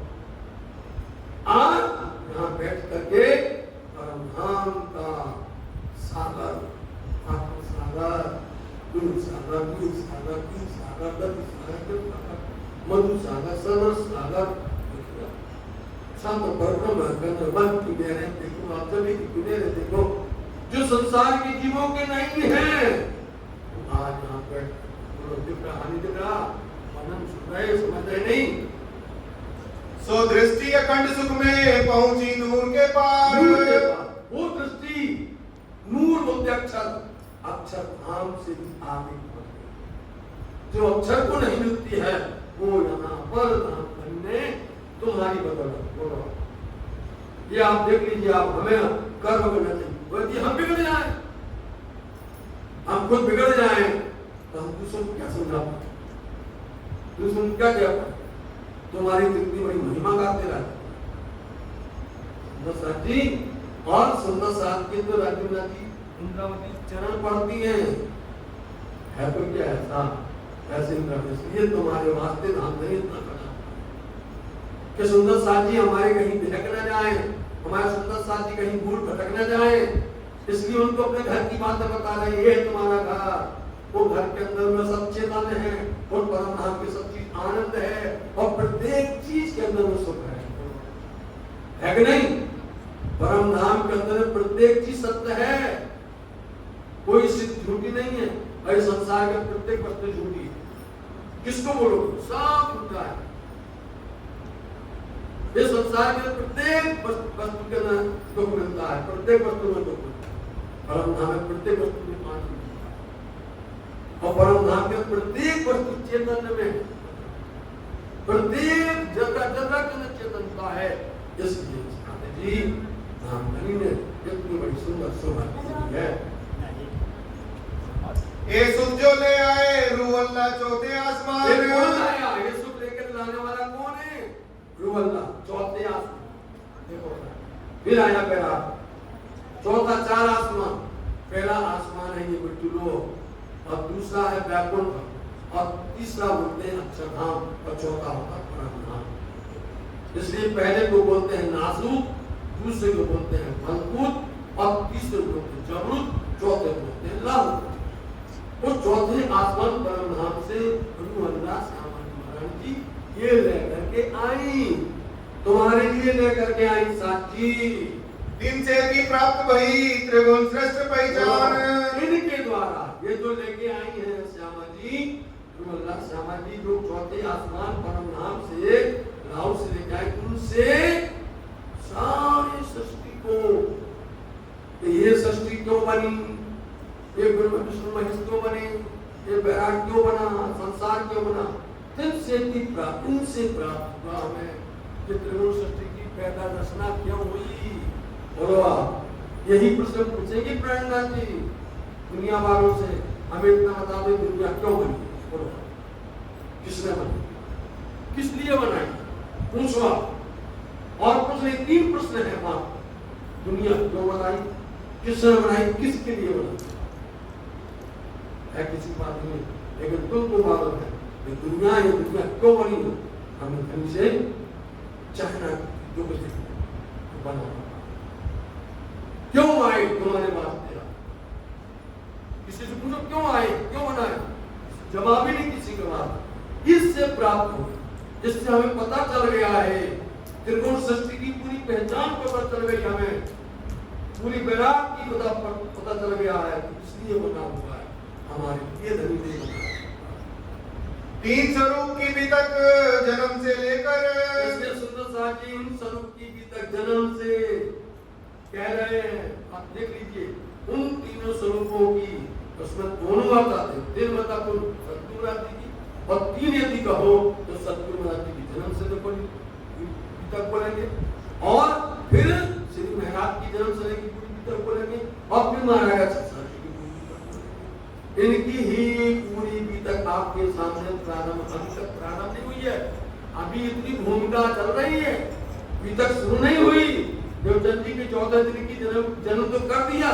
आज यहाँ बैठ करके परमधाम का सागर, आत्म सागर, गुरु सागर, गुरु सागर, गुरु सागर, दधि सागर, मधु सागर, सरस सागर, शांत परब्रह्म गंधर्वन की गहरे देखो, आप सभी की गुनेरे देखो, जो संसार के जीवों के नहीं है। आज यहाँ बैठ दिख रहा, हानि दिख रहा, मनन सुन रहे, समझ रहे नहीं। सो दृष्टि अखंड सुख में पहुंची नूर के पार। वो दृष्टि नूर बोलते अक्षर धाम से भी आगे बढ़े। जो अक्षर को नहीं मिलती है वो यहाँ पर धाम में तुम्हारी बदौलत। बोलो, ये आप देख लीजिए, आप हमें कर्म करना चाहिए, बोलती हम बिगड़ जाए, हम खुद बिगड़ जाए तो हम दूसरों को क्या समझा पाए, दूसरों को क्या कह पाए? तुम्हारी कितनी बड़ी महिमा गाते रहते सुंदर साथ जी। और सुंदर साथ के तो राजूना जी इंद्रावती चरण पढ़ती है तो क्या ऐसा ऐसे इसलिए तुम्हारे वास्ते धाम नहीं इतना करना कि सुंदर साथ जी हमारे कहीं भिटक न जाए, हमारे सुंदर साथ जी कहीं भूल भटक न जाए, इसलिए उनको अपने घर की बातें बता रहे, ये तुम्हारा घर, वो घर के अंदर में सब चेतन है और परम धाम की सब चीज आनंद है और प्रत्येक चीज के अंदर में सुख है कि नहीं? परम धाम के अंदर प्रत्येक चीज सत्य है, कोई सिद्ध झूठी नहीं है। और संसार के प्रत्येक वस्तु झूठी है, किसको बोलो? सब झूठा है। इस संसार के प्रत्येक वस्तु के अंदर दुख मिलता है, प्रत्येक वस्तु में दुख मिलता है। परम धाम में प्रत्येक वस्तु में पानी मिलता है और परम धाम के प्रत्येक वस्तु चेतन में, प्रत्येक जगह जगह के अंदर चेतनता है। इसलिए जी धामधनी ने इतनी बड़ी सुंदर शोभा दी है। ये सुख जो ले आए रू अल्लाह चौथे आसमान। ये कौन आया? ये सुख लेकर लाने वाला कौन है? रू अल्लाह चौथे आसमान। देखो फिर आया पहला, चौथा चार आसमान। पहला आसमान है ये मृत्युलोक और दूसरा है वैकुंठ और तीसरा बोलते हैं अक्षरधाम और चौथा होता है परमधाम। इसलिए पहले को बोलते हैं नासूक, दूसरे को बोलते हैं फलकूट और तीसरे को बोलते हैं जबरूत, चौथे को बोलते हैं लाहूत। उस चौथे आसमान परमधाम से गुरु अल्लाह श्यामा महाराज जी ये लेकर के आई, तुम्हारे लिए लेकर के आई साथी। दिन से की प्राप्त वही त्रिगुण श्रेष्ठ पहचान। इनके द्वारा ये जो लेके आई है श्यामा जी, गुरु अल्लाह श्यामा जी जो चौथे आसमान परमधाम से लाहौर से लेके आए, उनसे सारी सृष्टि को, ये सृष्टि क्यों बनी, ये विष्णु महेश क्यों बने, ये बैराग क्यों बना, संसार क्यों बना, इनसे प्राप्त हुआ हमें कि त्रिगुण सृष्टि की पैदा रचना क्यों हुई। बोलो आप यही प्रश्न पूछेंगे प्रेरणानाथ जी दुनिया वालों से, हमें इतना बता दो दुनिया क्यों बनी। बोलो किसने बनी, किस लिए बनाई, पूछो और कुछ नहीं। तीन प्रश्न है वहां, दुनिया क्यों बनाई, किसने बनाई, किसके लिए बनाई है किसी बात नहीं, लेकिन तुमको मालूम है ये दुनिया क्यों बनी है। हमें कहीं से चाहना जो कुछ बना क्यों आए तुम्हारे वास्ते, किसी से पूछो क्यों आए, क्यों बनाए, जवाब ही नहीं किसी के पास। इससे प्राप्त हो, इससे हमें पता चल गया है, त्रिगुण सृष्टि की पूरी पहचान पता चल गई, हमें पूरी बैराग की पता चल गया है, इसलिए बना हुआ है हमारे ये धनी दे। तीन स्वरूप की भी तक जन्म से लेकर, इसलिए सुंदर साथ जी उन स्वरूप की भी तक जन्म से कह रहे हैं। आप देख लीजिए उन तीनों स्वरूपों की, उसमें दोनों माता थे, तीन माता को सतगुरु माता की और तीन यदि कहो तो सतगुरु माता की जन्म से तो तक बोलेंगे और फिर श्री महाराज की जन्म से लेकर पूरी तक बोलेंगे और फिर महाराज इनकी ही पूरी भी तक आपके सामने प्रारंभ, अभी तक प्रारंभ नहीं हुई है, अभी इतनी भूमिका चल रही है, अभी तक शुरू नहीं हुई। देवचंद जी के 14 दिन की जन्म तो कर दिया,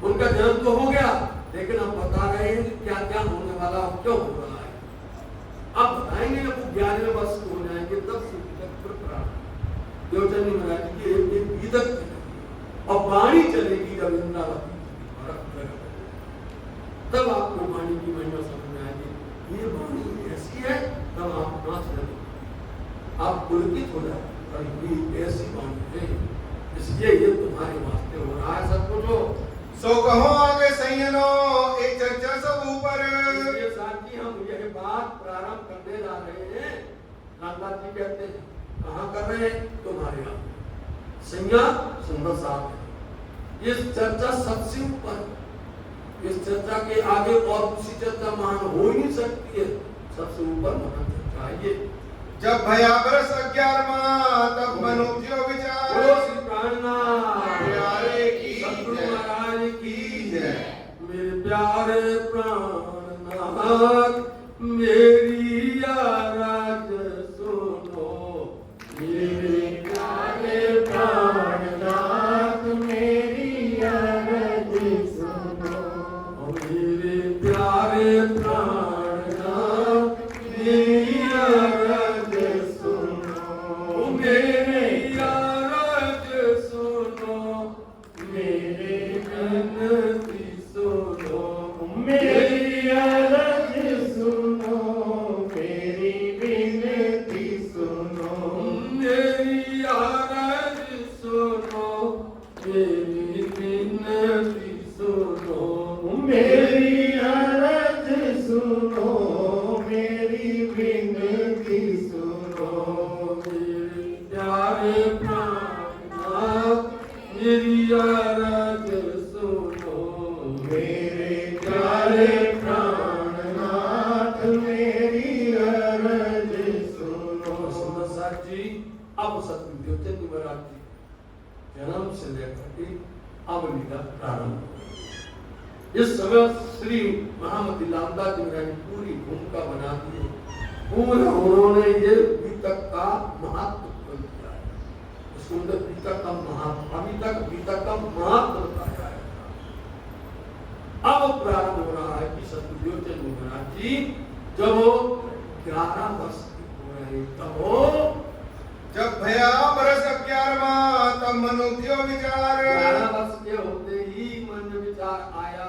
उनका जन्म तो हो गया, लेकिन हम बता रहे हैं कि क्या क्या होने वाला और क्यों हो रहा है। आप बताएंगे ना, वो 11वें वर्ष के हो जाएंगे तब से देवचंदी महाराज की एक गीतक और वाणी चलेगी जब इंद्रावती तब आपको वाणी की महिमा समझ में आएगी। ये वाणी ऐसी है, तब आप नाच लगे, आप पुलकित हो जाए, और ये ऐसी वाणी है, इसलिए ये तुम्हारे वास्ते हो रहा है सब कुछ हो। सो कहो आगे सैयनो एक चर्चा सब ऊपर। इसलिए साथी हम यह बात प्रारंभ करने जा रहे हैं। रामदास जी कहते हैं कहाँ कर रहे हैं? तुम्हारे यहाँ संज्ञा सुंदर साहब है। इस चर्चा सबसे ऊपर, इस चर्चा के आगे और दूसरी चर्चा महान हो ही नहीं सकती है, सबसे ऊपर महान चर्चा है ये। जब भया बरस 11वां तब मनुष्य विचार। बोलो श्री प्राणनाथ प्यारे की सतगुरु जय। महाराज की जय। मेरे प्यारे प्राणनाथ मेरी आराध सुनो, मेरे प्यारे प्राणनाथ मेरी आराध सुनो, मेरे प्यारे प्राणनाथ मेरी आराध सुनो, मेरी आराध सुनो, मेरे विनती सुनो, मेरी अरज सुनो, मेरी विनती सुनो, मेरी आवाज सुनो, मेरी विनती सुनो, मेरी अरज सुनो, मेरी विनती सुनो, मेरे प्यारे प्राणनाथ मेरी आवाज सुनो, मेरे प्यारे प्राणनाथ मेरी अरज सुनो। सुंदर साहब जी, अब सतगुरु देवचंद महाराज जी जन्म से लेकर के अब लीला प्रारंभ हो। इस समय श्री महामती लामदास जी महाराज पूरी भूमिका बना दी है। पूरा उन्होंने ये बीतक का महत्व खोल दिया है, सुंदर बीतक का महत्व, अभी तक बीतक का महत्व बताया है। अब प्रारंभ हो रहा है कि सतगुरु देवचंद महाराज जी जब 11 वर्ष के हो रहे तब वो जब भया बरस 11वां तब मनुष्य विचार। 11 वर्ष के होते ही मन में विचार आया,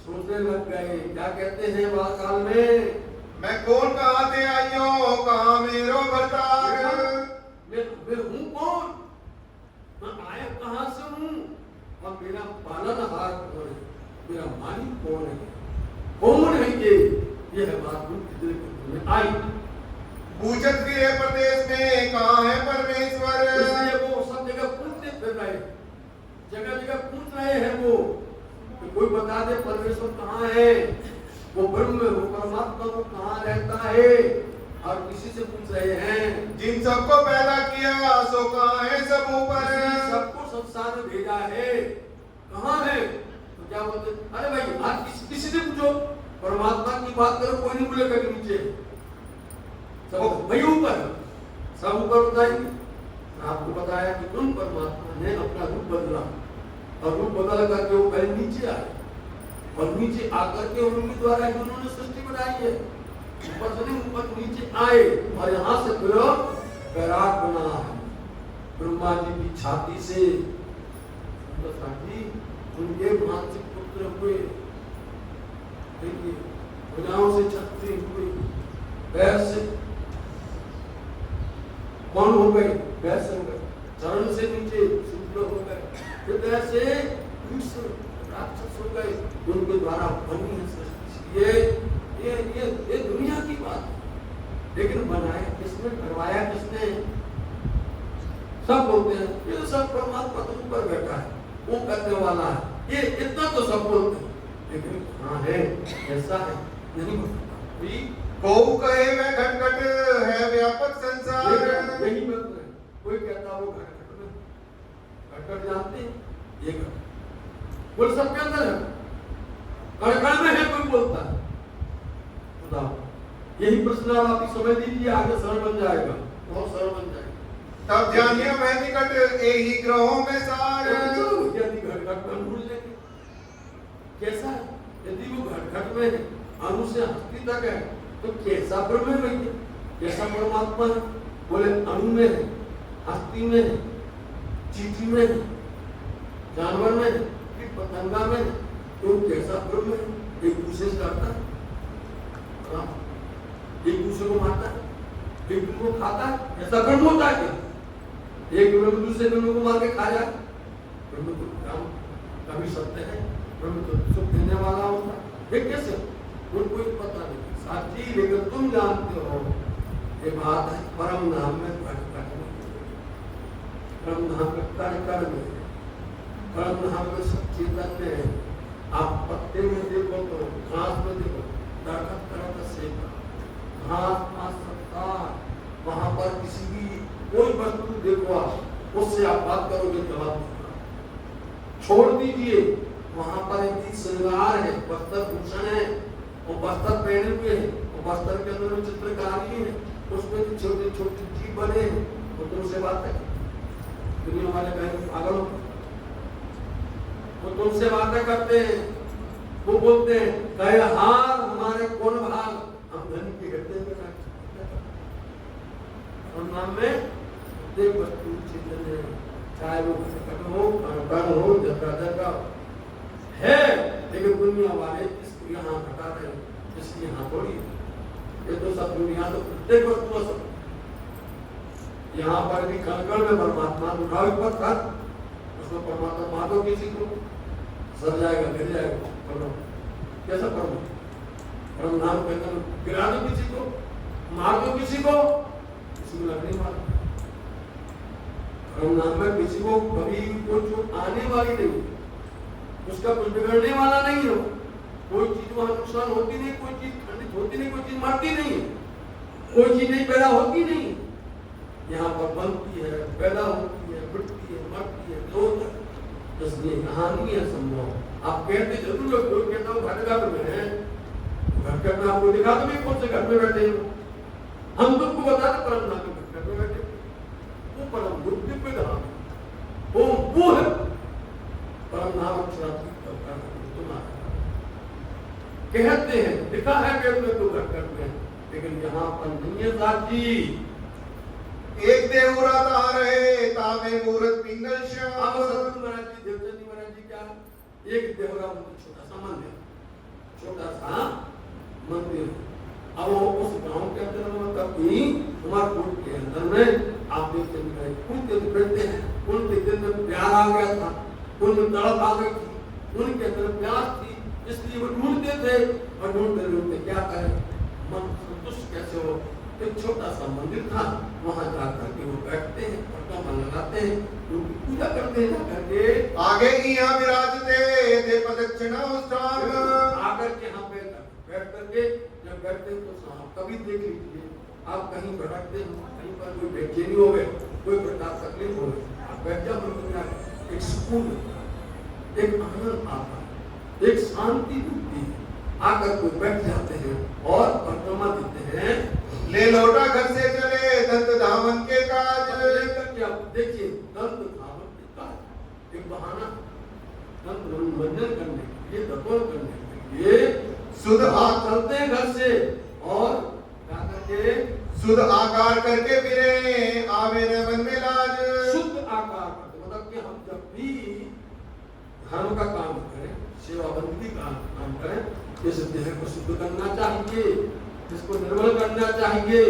सोचने लग गए, क्या कहते हैं वाकाल में, मैं कौन कहाँ से आइयो कहाँ मेरो भरतार। मैं हूँ कौन, मैं आया कहाँ से हूँ, और मेरा पालनहार कौन है, मेरा मालिक कौन है, कौन है ये है बात उनके दिल में आई। पूछत फिरे प्रदेश में कहाँ है परमेश्वर। इसलिए वो सब जगह पूछते फिर रहे, जगह जगह पूछ रहे हैं वो कि कोई बता दे परमेश्वर कहाँ है, वो ब्रह्म वो परमात्मा वो कहाँ रहता है, और किसी से पूछ रहे हैं जिन सबको पैदा किया सो कहाँ है सब ऊपर। सबको संसार में भेजा है, कहाँ है, तो क्या बोलते, अरे भाई आज किसी से पूछो, परमात्मा की बात करो, कोई नहीं बोलेगा कि नीचे सब वही ऊपर, सब ऊपर बताएंगे। आपको बताया कि तुम परमात्मा ने अपना रूप बदला, और रूप बदल करके वो पहले नीचे आए, और नीचे आकर के उनके द्वारा ही उन्होंने सृष्टि बनाई है। ऊपर से नहीं, ऊपर नीचे आए, और यहाँ से फिर बैराग बना है ब्रह्मा जी की छाती से। उनके मानसिक पुत्र हुए, देखिए भुजाओं से छत्री हुई, पैर से कौन हो गए, वैसे हो गए, चरण से नीचे शुक्र हो गए, फिर ऐसे राक्षस हो गए, उनके द्वारा बनी है सृष्टि। ये दुनिया की बात है, लेकिन बनाया किसने, करवाया किसने, सब बोलते हैं ये सब परमात्मा तो ऊपर बैठा है, वो करने वाला है, ये इतना तो सब बोलते हैं, लेकिन कहाँ है, ऐसा है नहीं बताता। को कहे मैं घट है व्यापक संसार। यही बात है, कोई कहता वो घट में, घट जानते हैं, ये घट बोल सबके अंदर है, कण में है, कोई बोलता है, बताओ। यही प्रश्न आप समझ लीजिए, आगे सरल बन जाएगा, बहुत सरल बन जाएगा। तब जानिए मैं निकट यही ग्रहों में सार। चलो घट भूल लेंगे, कैसा है? यदि वो घट घट में है, अणु से हस्ती तक है, तो कैसा ब्रह्म है भैया? कैसा परमात्मा है? बोले अणु में है, हस्ती में है, चींटी में है, जानवर में है, कि पतंगा में है, तो कैसा ब्रह्म है? एक दूसरे से करता है, एक दूसरे को मारता है, एक दूसरे को खाता है, ऐसा ब्रह्म होता है क्या? एक ब्रह्म दूसरे ब्रह्म को मार के खा जाए? ब्रह्म तो काम कभी सत्य है, ब्रह्म तो सुख देने वाला होता है, ये कैसे? उनको कोई पता नहीं। साथी लेकिन तुम जानते हो ये बात है, परम नाम में घट घट में, परम नाम में कर कर में, परम नाम में सब चेतन में है। आप पत्ते में देखो तो, घास में देखो, दरखत तरह का सेका, घास पास सकता, वहां पर किसी भी कोई वस्तु देखो आप, उससे आप बात करोगे जवाब छोड़ दीजिए। वहां पर एक श्रृंगार है, वस्त्र भूषण है, और वस्त्र पहने हुए हैं, और वस्त्र के अंदर में चित्रकारी है, उसमें भी छोटे छोटे जीव बने हैं, वो तुमसे बात है। दुनिया वाले कहेंगे पागल हो, वो तुमसे बातें करते हैं, वो बोलते हैं कहे हाँ हमारे कौन भाग, हम धन की घटने में और नाम में देख वस्तु चीजें है, चाहे वो घट हो, कण हो, जगह है, लेकिन दुनिया वाले इसको यहाँ हटा रहे हैं, इसकी यहाँ थोड़ी। ये तो सब दुनिया तो प्रत्येक वस्तु सब, यहाँ पर भी कण में परमात्मा उठाओ पत्थर, उसमें परमात्मा मारो किसी को, सर जाएगा, गिर जाएगा, पढ़ो कैसा पढ़ो? परम नाम के अंदर गिरा दो किसी को, मार दो किसी को, किसी को लग नहीं मार। परम नाम में किसी को कभी कोई चोट आने वाली नहीं, उसका कुछ बिगड़ने वाला नहीं हो, कोई चीज वहां नुकसान होती नहीं, कोई चीज खंडित होती नहीं, कोई चीज मरती नहीं, कोई चीज नहीं पैदा होती नहीं, यहाँ पर बनती है, पैदा होती है, मिटती है, मरती है, लोग इसलिए कहानी है संभव। आप कहते जरूर हो, कोई कहता हूँ घर में है, घर में आपको दिखा दो भी कौन से घर में बैठे हो, हम तुमको बता दे परम नाम में घर में बैठे, वो परम बुद्धि पे धाम, वो है परम नाम कहते हैं, लिखा है वेद में तो घर में, लेकिन यहाँ पर नहीं है साथी। एक देवरा तार है तामे मूर्त पिंगल श्याम। अब सतगुरु महाराज जी, देवचंद महाराज जी क्या, एक देवरा मंदिर, छोटा सा मंदिर, छोटा सा मंदिर। अब उस गांव के अंदर में कभी उमरकोट के अंदर में आप देखते हैं उनके फिरते हैं, उनके दिल में प्यार आ गया था, उनमें तड़प आ गई थी, उनके अंदर प्यास थी, इसलिए वो ढूंढते थे, और ढूंढते ढूंढते क्या करें, मन संतुष्ट कैसे हो। एक छोटा सा मंदिर था, वहां जाकर के वो बैठते हैं, पटवा लगाते हैं, उनकी पूजा करते हैं, करके आगे की यहाँ विराजते दे प्रदक्षिणा उत्साह। आकर के यहाँ पे बैठ करके जब बैठते हैं तो कभी देख लीजिए आप कहीं भटकते हैं, कहीं पर कोई बेचैनी हो गए, कोई प्रकार तकलीफ हो गई, आप बैठ जाओ मंदिर में, एक सुकून, एक आनंद आता है, एक शांति मिलती है, आकर कोई बैठ जाते हैं और परिक्रमा देते हैं। ले लौटा घर से चले दंत धावन के काज। देखिए दंत धावन के काज एक बहाना, दंत मनोरंजन करने के लिए, दर्पण करने के लिए शुद्ध हाथ चलते हैं घर से, और क्या करके शुद्ध आकार करके फिरे आवे न मन में लाज। शुद्ध आकार करते मतलब कि हम जब भी धर्म का काम करें, सेवा बंदगी का काम करें, इस देह को शुद्ध करना चाहिए, इसको निर्मल करना चाहिए,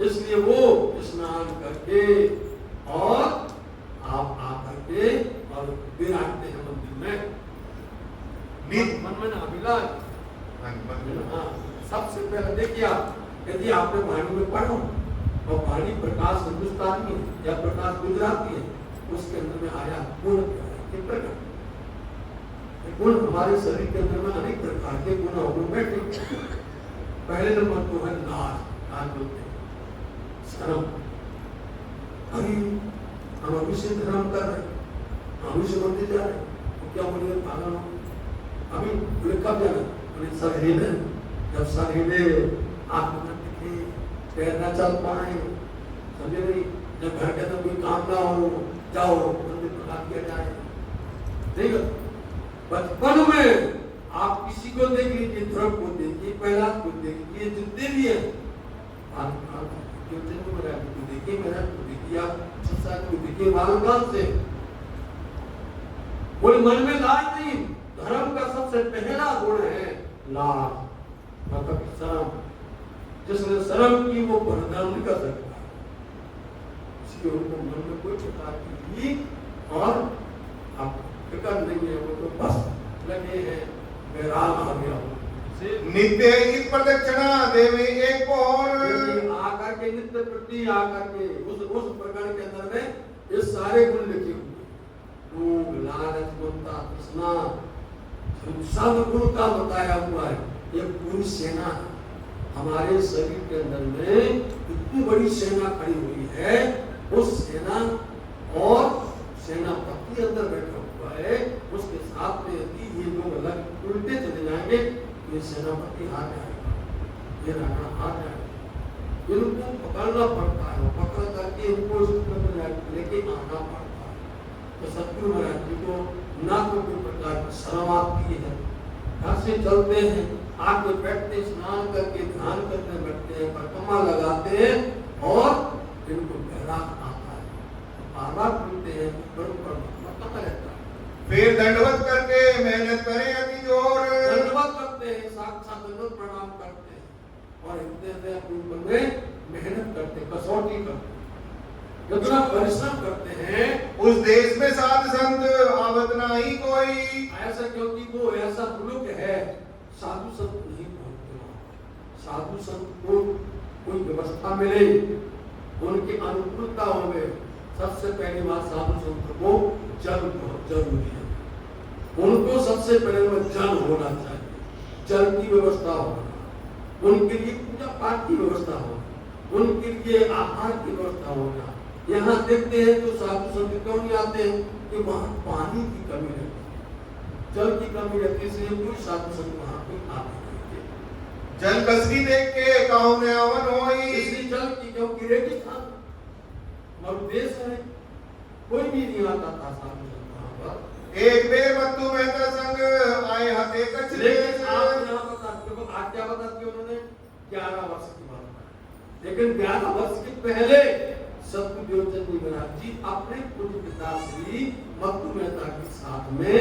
इसलिए वो स्नान करके और आप आकर के और विराजते हैं मंदिर में। मन में ना अभिलाष, हाँ, सबसे पहले देखिए आप, यदि आपने वाणी में पढ़ो और वाणी प्रकाश हिंदुस्तानी है या प्रकाश गुजराती है, उसके अंदर में आया गुण प्रकट, गुण हमारे शरीर के अंदर में अनेक प्रकार के गुण और बैठे। पहले नंबर तो है लाज बोलते हैं, शर्म। अभी हम अभिषेक धर्म कर रहे, अभिषेक मंदिर जा रहे, तो क्या बोलेंगे पागल हो, अभी कब जाना, सर हिले, जब सर हिले आंख न दिखे, पैर न चल पाए, समझे नहीं, जब घर के अंदर कोई काम ना हो, जाओ मंदिर प्रसाद किया जाए। ठीक है, बचपन में आप किसी को देख लीजिए, ध्रुव को देखिए, प्रहलाद को देखिए, जितने भी है को देखिए, मेरा को देखिए, को देखिए, बालकाल से बोले मन में लाज नहीं। धर्म का सबसे पहला गुण है लाज, मतलब शर्म। जिसने शर्म की वो परिणाम नहीं कर सकता, इसलिए उनको मन में कोई प्रकार की और आप फिक्र नहीं है, वो तो बस लगे हैं वैराग आ गया नित्य इत प्रदक्षिणा देवे एक और आकर के नित्य प्रति आकर के उस प्रकरण के अंदर में ये सारे गुण लिखे हुए, भूख, लालच, ममता, तृष्णा, सब गुण का बताया हुआ है। ये पूरी सेना हमारे शरीर के अंदर में इतनी बड़ी सेना खड़ी हुई है, उस सेना और सेनापति अंदर बैठा हुआ है, उसके साथ में यदि ये लोग अलग उल्टे चले जाएंगे, ये सेनापति हार जाएगा, ये राणा हार जाएगा। इनको पकड़ना पड़ता है, पकड़ करके इनको लेके आना पड़ता है। तो सतगुरु महाराज जी को ना तो कोई प्रकार की शर्म आती है, घर से चलते हैं, आके बैठते, स्नान करके ध्यान करने बैठते हैं, परिक्रमा लगाते हैं और इनको वैराग आता है, बार-बार बोलते हैं, पता रहता है। फिर दंडवत करके मेहनत करें अति जोर, दंडवत करते हैं, साक्षात दंडवत प्रणाम करते हैं और इतने अपने ऊपर में मेहनत करते, कसौटी करते, जितना परिश्रम करते हैं। उस देश में साध संत आवत नहीं कोई, ऐसा क्योंकि वो ऐसा मुल्क है, साधु संत नहीं पहुंचते। साधु संत को कोई व्यवस्था मिले, उनकी अनुकूलता हो गए। सबसे पहली बात, साधु संत को जल बहुत जरूरी है, उनको सबसे पहले जल होना चाहिए, जल की व्यवस्था होना, उनके लिए पूजा पाठ की व्यवस्था हो, उनके लिए आहार की व्यवस्था होना। यहाँ देखते हैं तो साधु संत क्यों नहीं आते हैं कि वहाँ पानी की कमी रहती है, जल की कमी रहती है, इसलिए कोई साधु संत वहाँ पे आते नहीं। जल कसरी देख के कहूँ ने अवन होई, इसलिए जल की क्योंकि रेगिस्तान मरुदेश है, कोई भी नहीं आता था साधु संत वहाँ पर। एक बेर बत्तू मेहता संग आए हते कछ लेकिन आप यहाँ बताते हो, आज क्या बताती है उन्होंने 11 वर्ष की बात, लेकिन 11 वर्ष के पहले सतगुरु देवचंद महाराज जी अपने पूज्य पिता श्री मत्तू मेहता के साथ में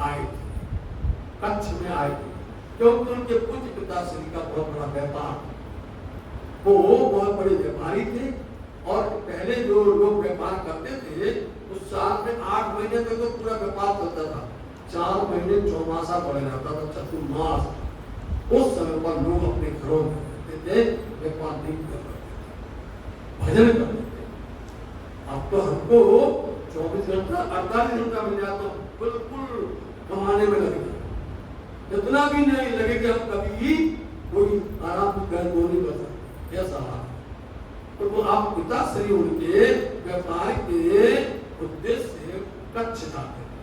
आए थे, कच्छ में आए थे, क्योंकि उनके पूज्य पिता श्री का बहुत बड़ा व्यापार, वो बहुत बड़े व्यापारी थे और पहले जो लोग व्यापार करते थे उस साल में 8 महीने तक तो पूरा व्यापार चलता था, 4 महीने चौमासा पड़ जाता था, चतुर्मास। उस समय पर लोग अपने घरों में रहते थे, व्यापार नहीं कर पाते थे, भजन करते थे। अब तो हमको 24 घंटा 48 घंटा मिल जाता, बिल्कुल कमाने में लगे, इतना भी नहीं लगे कि हम कभी कोई आराम कर नहीं कर सकते, ऐसा हाल। तो वो आप पिताश्री उनके व्यापार के उद्देश्य से कच्छ जाते थे,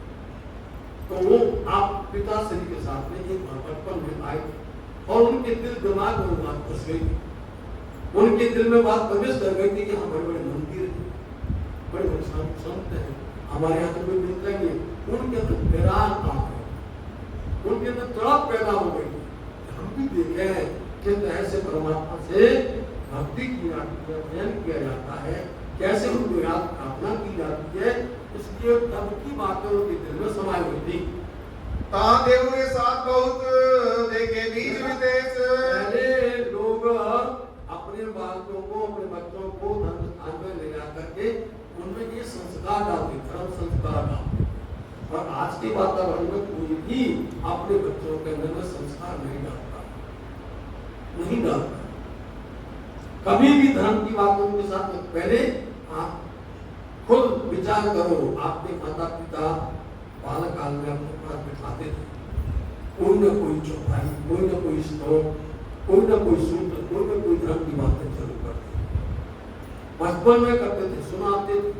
तो वो आप पिताश्री के साथ में एक बचपन में आए और उनके दिल दिमाग में बात घुस गई, उनके दिल में बात प्रवेश कर गई थी कि हम बड़े बड़े मंदिर हैं, बड़े बड़े संत हैं, हमारे यहाँ तो कोई मिलता नहीं। उनके अंदर विराग आ गए, उनके अंदर तड़प पैदा हो गई। हम भी देखे हैं कि ऐसे परमात्मा से भक्ति की अध्ययन किया जाता है, कैसे उनको याद प्रार्थना की जाती है, इसलिए तब की बातें उनके दिल में समाई हुई थी। देव के साथ बहुत देखे बीच विदेश, पहले लोग अपने बालकों को, अपने बच्चों को धर्म स्थान में ले जा करके उनमें ये संस्कार डालते, धर्म संस्कार डालते, और आज के वातावरण में कोई भी अपने बच्चों के अंदर में संस्कार नहीं डालता, नहीं डालता। कभी भी धर्म की बातों के साथ पहले आप खुद विचार करो। आपके माता पिता बालक काल में अपने पास बिठाते थे, कोई ना कोई चौपाई, कोई ना कोई श्लोक, कोई ना कोई सूत्र, कोई ना कोई धर्म की बातें जरूर करते, बचपन में करते थे, सुनाते थे।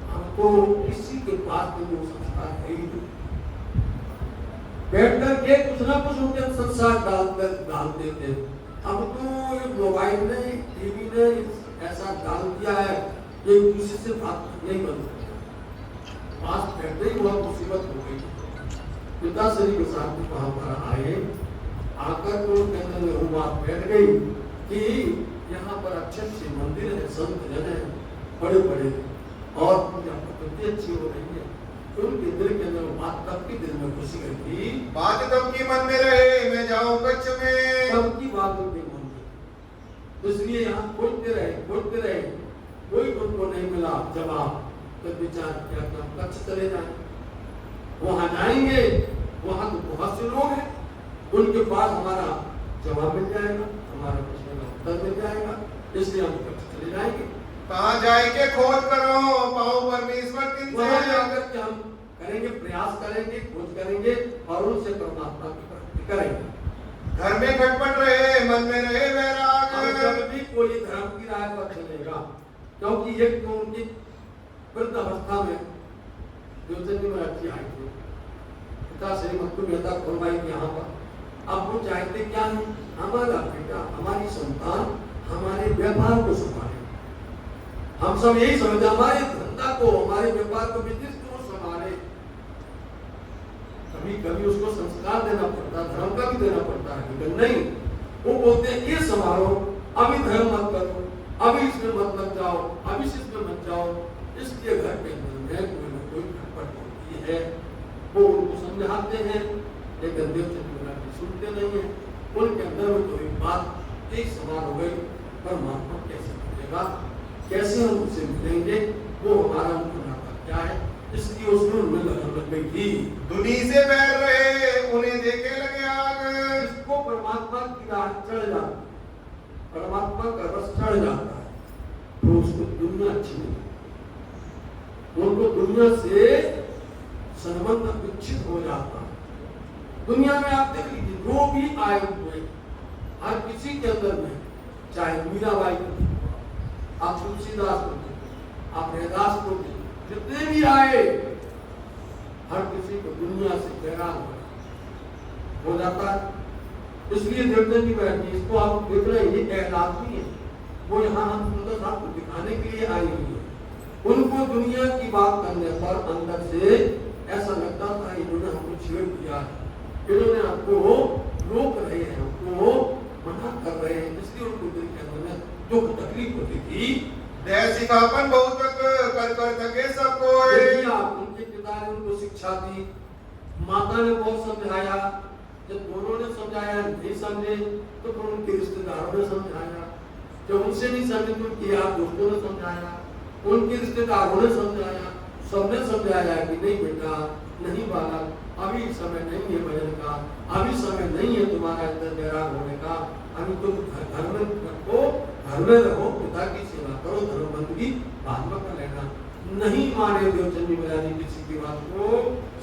हमको किसी के पास में वो संस्कार है ही नहीं, बैठ करके कुछ ना कुछ उनके संस्कार डालते थे। अब तो मोबाइल ने, टीवी ने ऐसा डाल दिया है कि किसी से बात नहीं बन सकती, पास बैठते ही बहुत मुसीबत हो गई। पिताश्री के साथ वहां पर आए, आकर तो कहने में वो बात बैठ गई कि यहाँ पर अच्छे मंदिर है, संत जन है, बड़े बड़े, और पूजा पद्धति अच्छी हो रही है। तो उनके दिल के अंदर बात तब की दिल में खुशी गई थी, बात तब की मन में रहे, मैं जाऊं कच्छ में। तब की बात उनके मन में, तो इसलिए यहाँ खोजते रहे, कोई उनको नहीं मिला जवाब। तो विचार किया कि हम कच्छ चले जाएं, वहां जाएंगे, वहां तो बहुत से लोग हैं, उनके पास हमारा जवाब मिल जाएगा, हमारा प्रश्न का उत्तर मिल जाएगा, इसलिए हम कच्छ चले जाएंगे। कहाँ जाएंगे खोज करो, पाओ परमेश्वर वहां किनसे। जाकर के हम करेंगे, प्रयास करेंगे, खोज करेंगे और उनसे परमात्मा की प्राप्ति करेंगे। घर में खटपट रहे, मन में रहे वैराग। अब जब भी कोई धर्म की राह पर चलेगा, क्योंकि एक तो उनकी वृद्ध अवस्था में ज्योतिर्लिंग में अच्छी आई थी, पिता श्री मत्तु मेहता खुलवाई थी यहाँ पर। अब वो चाहते क्या है, हमारा बेटा, हमारी संतान हमारे व्यापार को संभाले। हम सब यही समझते, हमारे धंधा को, हमारे व्यापार को, बिजनेस को संभाले। कभी कभी उसको संस्कार देना पड़ता है, धर्म का भी देना पड़ता है, लेकिन नहीं, वो बोलते हैं ये संभालो, अभी धर्म मत करो, अभी इसमें मत लग जाओ, अभी इसमें मत जाओ। इसलिए घर के अंदर में कोई न कोई खटपट होती है। वो उनको समझाते हैं, लेकिन देवचंद्र सुनते नहीं है। उनके अंदर में तो एक बात एक सवाल हो गई, परमात्मा कैसे मिलेगा, कैसे हम उससे मिलेंगे, वो हमारा उनको नाता क्या है, इसलिए उसमें उनमें लगन लग गई थी। दुनी से बैर रहे, उन्हें देखे लगे आग। इसको परमात्मा की राह चढ़ जाता, परमात्मा का रस चढ़ जाता है, तो उसको दुनिया अच्छी नहीं, उनको दुनिया से संबंध विच्छिन्न हो जाता है। दुनिया में आप देख लीजिए, जो भी आए हुए हर किसी के अंदर में, चाहे मीराबाई को देखो, आप तुलसीदास को देखो, आप रैदास को देखो, जितने भी आए, हर किसी को दुनिया से बैराग हो जाता है। इसलिए देवचंद जी बैठी, इसको आप देख रहे हैं, ये कहलाती है, वो यहाँ हम सुंदर साहब को दिखाने के लिए आई हुई है। उनको दुनिया की बात करने पर अंदर से ऐसा लगता था इन्होंने हमको छेड़ दिया, इन्होंने हमको रोक रहे हैं, हमको मना कर रहे हैं, इसलिए उनको दिल के अंदर में दुख तकलीफ होती थी। सिखापन बहुत कर थके सबको। उनके पिता ने उनको शिक्षा दी, माता ने बहुत समझाया, जब दोनों ने समझाया नहीं समझे तो फिर उनके रिश्तेदारों ने समझाया, जब उनसे नहीं समझे तो उनके यार दोस्तों ने समझाया, उनके रिश्तेदारों ने समझाया, सबने समझाया कि नहीं बेटा, नहीं बालक, अभी समय नहीं है भजन का, अभी समय नहीं है तुम्हारा इधर बैराग होने का, अभी तुम घर में रखो, घर में रहो, पिता की सेवा करो, धर्मबंदगी बाद में कर लेना। नहीं माने देवचंद जी महाराज किसी की बात को।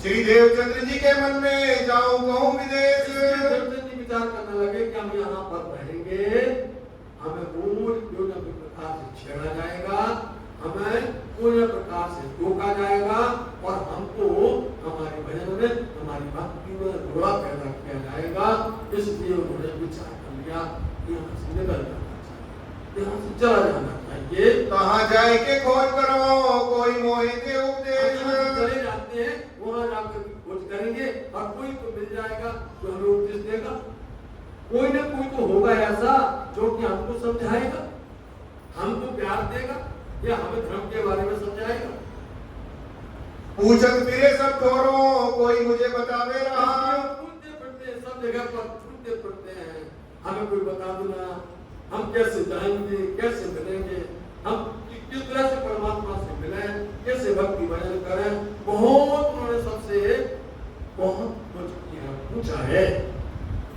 श्री देवचंद्र जी के मन में जाऊं कहूं विदेश। देवचंद जी विचार करने लगे कि हम यहाँ पर रहेंगे, हमें रोज कोई न कोई प्रकार से छेड़ा जाएगा, हमें कोई न प्रकार से टोका जाएगा, और हमको हमारे भजन में, हमारी भक्ति में रोड़ा पैदा किया जाएगा। इसलिए उन्होंने विचार कर लिया कि यहाँ से निकल जाना चाहिए, यहाँ से चला जाना चाहिए। कहाँ जाए के खोज करो, कोई मोहि दे उपदेश। चले जाते हैं, वहां जाकर खोज करेंगे और कोई तो मिल जाएगा जो हमें उपदेश देगा, कोई न कोई तो होगा ऐसा जो कि हमको समझाएगा, हमको प्यार देगा, या हमें धर्म के बारे में समझाएगा। पूछत फिरे सब ठोरों, कोई मुझे बतावे रहा। पूछते पढ़ते हैं, सब जगह पर पूछते पढ़ते हैं, हमें कोई बता देना, हम कैसे जाएंगे, कैसे मिलेंगे, हम किस तरह से परमात्मा से मिलें, कैसे भक्ति भजन करें, बहुत उन्होंने सबसे बहुत कुछ किया, पूछा है।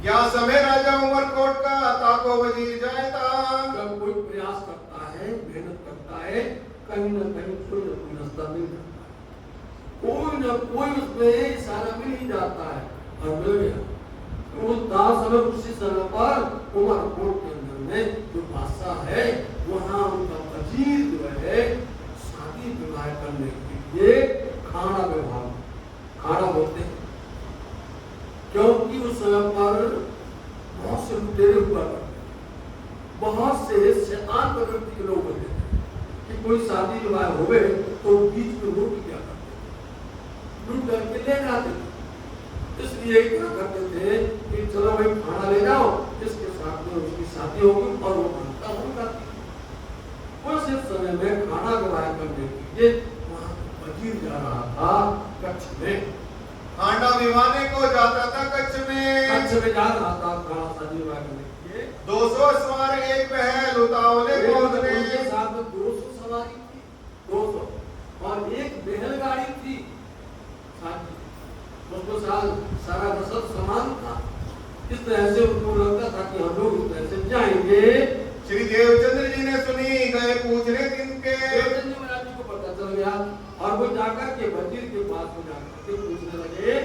या समय राजा उमरकोट का, ताको वजीर जाएता। जब कोई प्रयास करता है, मेहनत करता है, कहीं न कहीं कोई न कोई रास्ता मिल जाता है, कोई न कोई उसमें इशारा मिल ही जाता है, और मिल गया। तो उस दास हमें उसी समय पर उमरकोट के अंदर में जो बादशाह है, वहाँ उनका वजीर जो है, शादी विवाह करने के लिए खाना व्यवहार, खाना बोलते हैं, क्योंकि उस समय पर बहुत से लुटेरे हुआ करते, बहुत से शैतान प्रवृत्ति के लोग होते थे कि कोई शादी विवाह होवे तो बीच में लूट क्या करते, लूट करके ले जाते थे। भक्ति यही करा करते थे कि चलो भाई खाना ले जाओ, जिसके साथ में उसकी शादी होगी और वो मानता होगा। उस समय में खाना गवाया करने के लिए वहाँ वजीर जा रहा था कच्छ में। खांडा विवाने को जाता था कच्छ में जा रहा था खाना शादी गवाया करने के लिए। 200 सवार एक महल उतावले पहुंचने। उनके साथ में 200 सवारी थी, 200 और एक बैलगाड़ी थी साथ। उसको सारा रसद सामान था। इस तरह से उनको लगता था कि हम लोग इस तरह से जाएंगे। श्री देवचंद्र जी ने सुनी, गए पूछने दिन के। देवचंद्र जी महाराज जी को पता चल गया और वो जाकर के वजीर के पास में जाकर के पूछने लगे।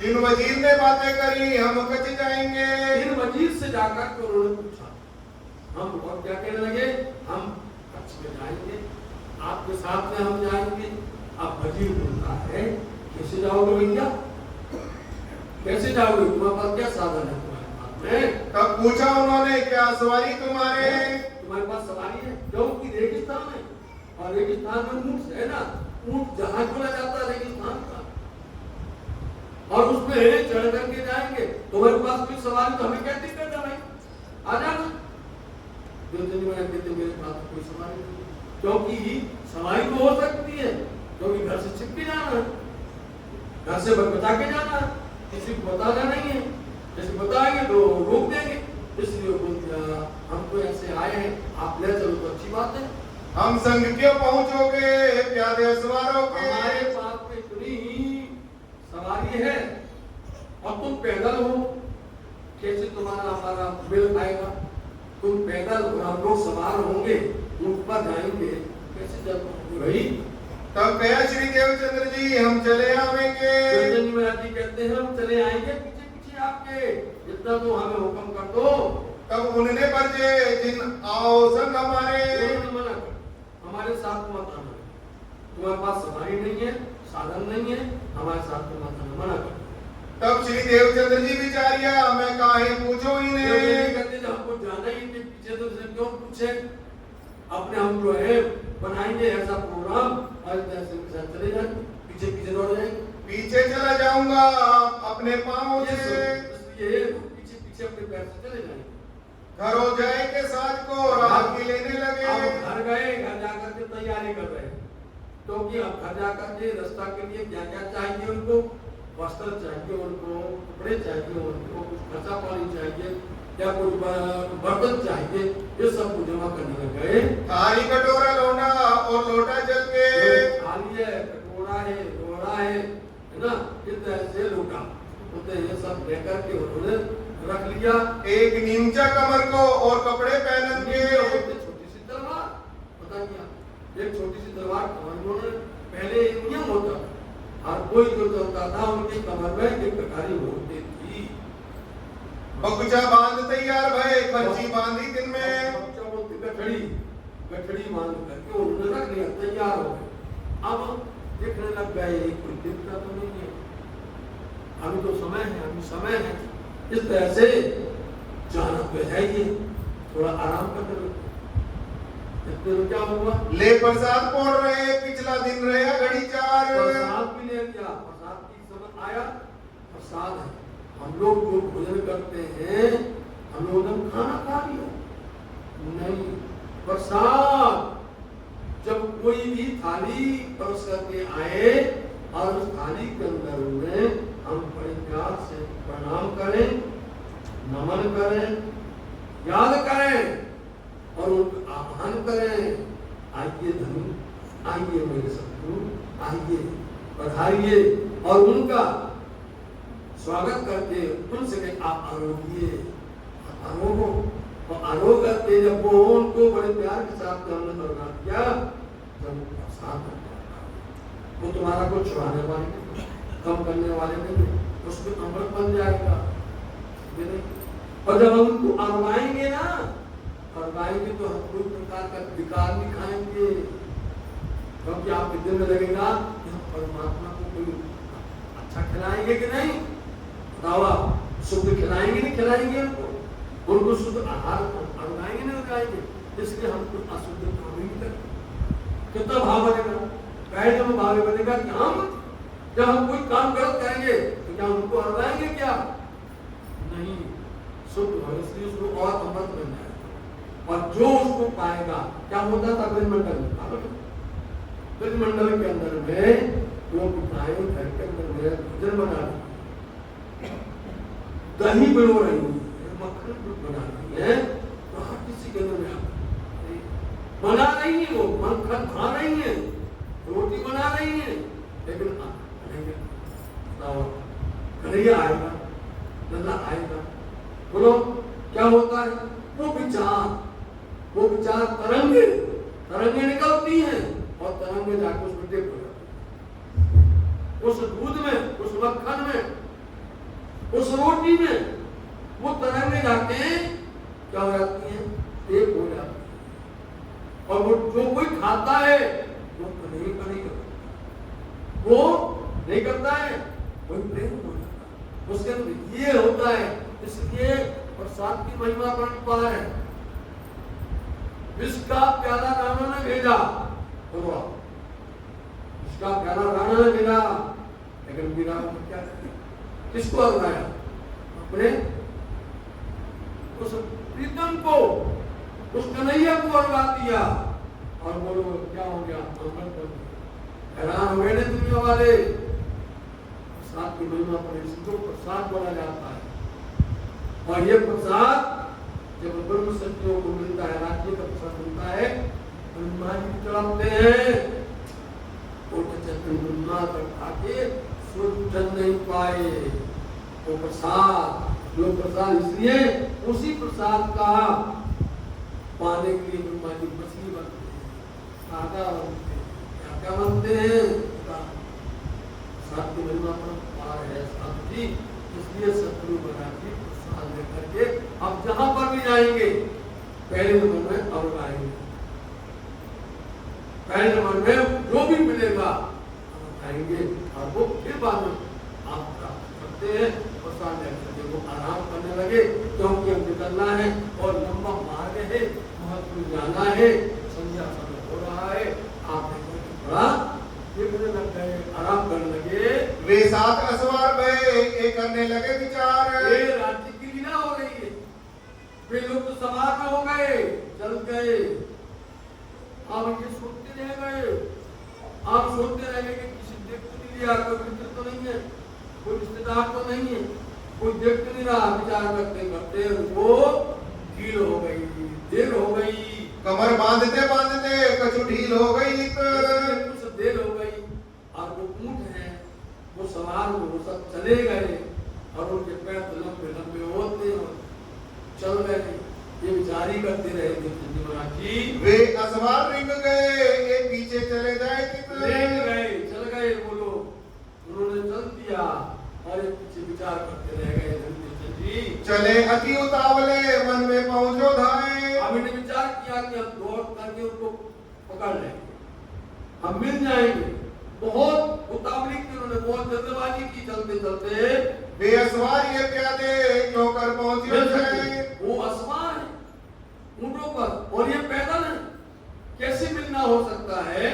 इन वजीर ने बातें करी, हम कच्छ जाएंगे। इन वजीर से जाकर के उन्होंने पूछा, हम और क्या कहने लगे, हम कच्छ में जाएंगे, आपके साथ में हम जाएंगे। अब वजीर बोलता है कैसे जाओगे भैया, कैसे जाओगे, तुम्हारे पास क्या साधन है तुम्हारे पास में? तब पूछा उन्होंने, क्या सवारी तुम्हारे? तुम्हारे पास सवारी है? क्योंकि रेगिस्तान है और रेगिस्तान में ऊंट है ना, ऊंट जहाज बोला जाता है रेगिस्तान का, और उसमें चढ़ करके जाएंगे। तुम्हारे पास कोई सवारी तो हमें क्या दिक्कत है भाई, आ जाना। कहते मेरे पास कोई सवारी नहीं, क्योंकि सवारी तो हो सकती है, क्योंकि घर से छिप के जाना है, घर से बचा के जाना है, किसी को बताना नहीं है, जैसे बताएंगे तो रोक देंगे। इसलिए बोल दिया हम तो ऐसे आए हैं, आप ले चलो तो अच्छी बात है। हम संग क्यों पहुंचोगे प्यादे सवारों के? हमारे पास में इतनी सवारी है और तुम पैदल हो, कैसे तुम्हारा हमारा मिल खाएगा? तुम पैदल और हम लोग सवार होंगे, ऊंट पर जाएंगे, कैसे चल पाओगे भाई? तब कहा श्री देवचंद्र जी, हम चले आवेंगे। देवचंद्र जी महाराज जी कहते हैं हम चले आएंगे पीछे पीछे आपके, इतना तो हमें हुक्म कर दो। तब उन्होंने बरजे, जिन आओ संग हमारे। मना कर, हमारे साथ मत आना, तुम्हारे पास सवारी नहीं है, साधन नहीं है, हमारे साथ तुम मत आना, मना कर। तब श्री देवचंद्र जी विचारिया, मैं काहे पूछो इन्हें। कहते हैं हमको जाना ही नहीं, पीछे तो क्यों पूछे, अपने हम जो है बनाएंगे ऐसा प्रोग्राम और चले जाएंगे, पीछे पीछे दौड़ जाएंगे। पीछे चला जाऊंगा अपने पाँव से, इसलिए पीछे पीछे अपने पैर से चले जाएंगे। घर हो जाए के साथ को राह की लेने लगे। अब घर गए, घर जाकर के तैयारी कर रहे हैं, क्योंकि अब घर जाकर के रास्ता के लिए क्या क्या चाहिए उनको, वस्त्र चाहिए उनको, कपड़े चाहिए उनको, कुछ खर्चा पानी चाहिए या कुछ बर्तन चाहिए, ये सब को जमा करने लग गए। थाली कटोरा लोटा और लोटा जल के। थाली है, कटोरा है, लोटा है ना, इस तरह से लोटा होते हैं, सब लेकर के उन्होंने रख लिया। एक नीमचा कमर को और कपड़े पहन के। छोटी सी तलवार, पता क्या, एक छोटी सी तलवार उन्होंने, पहले नियम होता था, और कोई जो चलता था उनकी कमर में एक कटारी होती थी। बगुचा बांध तैयार भय, खर्ची बांधी दिन में। बच्चा बोलते गठड़ी बांध करके उन्होंने रख लिया, तैयार हो गए। अब देखने लग गए कोई दिक्कत तो नहीं है, अभी तो समय है, अभी समय है, इस तरह से जाना तो है ये, थोड़ा आराम करते रहो। इतने में क्या हुआ, ले प्रसाद पौड़ रहे, पिछला दिन रहा घड़ी 4। प्रसाद भी ले लिया, प्रसाद की समझ आया, प्रसाद है, हम लोग जो भोजन करते हैं, हम लोग ने खाना खा लिया नहीं, प्रसाद। जब कोई भी थाली परोस करके आए और उस थाली के अंदर में हम बड़े प्यार से प्रणाम करें, नमन करें, याद करें और उनको आह्वान करें, आइए धनी, आइए मेरे शत्रु, आइए पधारिए, और उनका स्वागत करके उनसे कहें आप आरोगिए, आप आरोगो, और आरोग करके जब वो उनको बड़े प्यार के साथ हमने प्रणाम किया, जब साथ वो तुम्हारा को छुड़ाने वाले नहीं, कम करने वाले नहीं, उसमें अमृत बन जाएगा। और जब हम उनको अरवाएंगे ना, अरवाएंगे तो हम कोई प्रकार का विकार नहीं खाएंगे, क्योंकि आपके दिल में लगेगा कि हम परमात्मा को कोई अच्छा खिलाएंगे कि नहीं, बताओ आप, शुद्ध खिलाएंगे नहीं खिलाएंगे उनको शुद्ध आहार अरवाएंगे नहीं लगाएंगे, इसलिए हमको अशुद्ध काम ही करें। कितना भाव बनेगा, कैसे भाव बनेगा कि हम जब हम कोई काम गलत करेंगे तो तो क्या उनको हरवाएंगे क्या? नहीं, शुद्ध हो इसलिए उसको और अमृत बन जाएगा। और जो उसको पाएगा, क्या होता था ब्रह्मंडल में? ब्रह्मंडल के अंदर में लोग गाय घर के अंदर में भोजन बना रही है, दही बिलो रही है, मक्खन बना रही है, तो हर किसी के अंदर में बना रही है, वो मक्खन खा रही है, रोटी बना रही है, लेकिन कन्हैया आएगा, नल्ला आएगा, बोलो क्या होता है? वो विचार तरंगे निकलती हैं और तरंगे जाकर उसमें टेप हो जाती है। उस दूध में, उस मक्खन में, उस रोटी में वो तरंगे जाके क्या हो जाती हैं? टेप हो जाती है। और वो जो कोई खाता है वो नहीं करता, वो नहीं करता है, कोई प्रेम हो जाता है उसके अंदर। ये होता है, इसलिए प्रसाद की महिमा परंपरा है। विष का प्याला राणा ने भेजा, बोलो विष का प्याला राणा ने भेजा, लेकिन मीरा ने क्या किसको हराया? अपने उस प्रीतम को, उस कन्हैया को हरवा दिया। और बोलो क्या हो गया? हैरान हो गए दुनिया वाले। प्रसाद की महिमा पर इसको प्रसाद बोला जाता है। और ये प्रसाद जब ब्रह्म सत्यों को मिलता है, राज्य का प्रसाद मिलता है, ब्रह्मा जी चढ़ाते हैं, ब्रह्मा पर खाके सूर्य नहीं पाए। वो प्रसाद, जो प्रसाद, इसलिए उसी प्रसाद का पाने के लिए ब्रह्मा जी मछली बनते हैं, सागा बनते हैं, क्या बनते हैं? प्रसाद की महिमा परंपरा है साथ ही। इसलिए सतगुरु महाराज जी प्रसाद लेकर के अब जहां पर भी जाएंगे पहले नंबर में और आएंगे, पहले नंबर में जो भी मिलेगा आएंगे और वो फिर बाद में आप प्राप्त करते हैं। प्रसाद लेकर के वो आराम करने लगे, क्योंकि अब निकलना है और लंबा मार्ग है, महत्व जाना है, संध्या समय हो रहा है। आप बड़ा लग गए, आराम करने लगे। वे 7 असवार भय, एक करने लगे विचार। ये राज्य की लीला हो रही है। वे लोग तो सवार में हो गए, चल गए, आप इनके सोचते रह गए। आप सोचते रह गए कि किसी देख तो नहीं लिया, कोई मित्र तो नहीं है, कोई रिश्तेदार तो नहीं है, कोई देख तो नहीं रहा। विचार करते करते वो ढील हो गई, देर हो गई, कमर बांधते बांधते कछु ढील हो गई, कुछ देर हो गई। और वो ऊंट है, वो सवार वो सब चले गए और उनके पैर तो लंबे लंबे होते और चल गए। ये विचार ही करते रहे महाराज जी। वे असवार रिंग गए, एक पीछे चले जाए, चल गए वो लोग, उन्होंने चल दिया और एक पीछे विचार करते रह गए। चले अति उतावले, मन में पहुंचो धाए। अब इन्हें विचार किया कि हम दौड़ करके उनको पकड़ लेंगे, हम मिल जाएंगे। बहुत उतावली की उन्होंने, बहुत जल्दबाजी की। चलते चलते वे असवार ये प्यादे क्यों कर पहुंचे? वो असवार है ऊंटों पर और ये पैदल है, कैसे मिलना हो सकता है?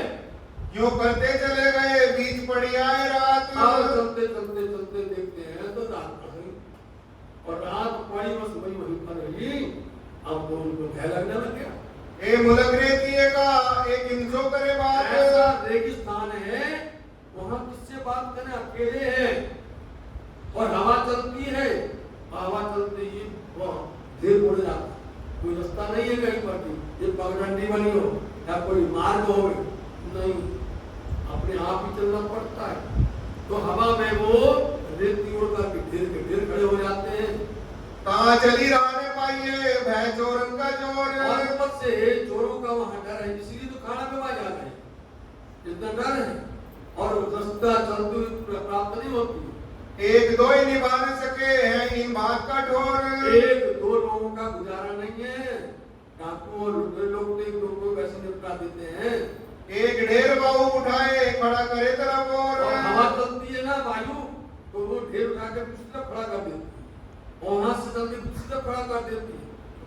क्यों करते चले गए, बीच पड़ी आए रात। चलते चलते चलते देखते हैं तो रात पड़ गई और रात पड़ी, बस वहीं पर रही। अब तो उनको भय लगने लग गया। ए मुलक रेती का एक इंसो करे बात। ऐसा रेगिस्तान है, वहां किससे बात करें? अकेले हैं और हवा चलती है, हवा चलते ही धीरे उड़ जाता, कोई रास्ता नहीं है कहीं पर भी। ये पगडंडी बनी हो या कोई मार्ग हो नहीं, अपने आप ही चलना पड़ता है। तो हवा में वो रेती उड़ कर ढेर खड़े हो जाते हैं। कहाँ चली रहने पाइए, भय चोरन का चोर। और ऊपर से चोरों का वहां डर है, इसीलिए तो खाना पे आ जा रहे हैं, इतना डर है और रास्ता चलते प्राप्त नहीं होती। एक दो ही निभा न सके हैं इन बात का ठोर। एक दो लोगों का गुजारा नहीं है। डाकू और लोग तो एक लोगों को वैसे निपटा देते हैं। एक ढेर बाहु उठाए खड़ा करे तरफ और हवा चलती है ना वायु, तो वो ढेर उठा के दूसरी तरफ खड़ा कर देती है और वहां से चल के दूसरी तरफ खड़ा कर देती है,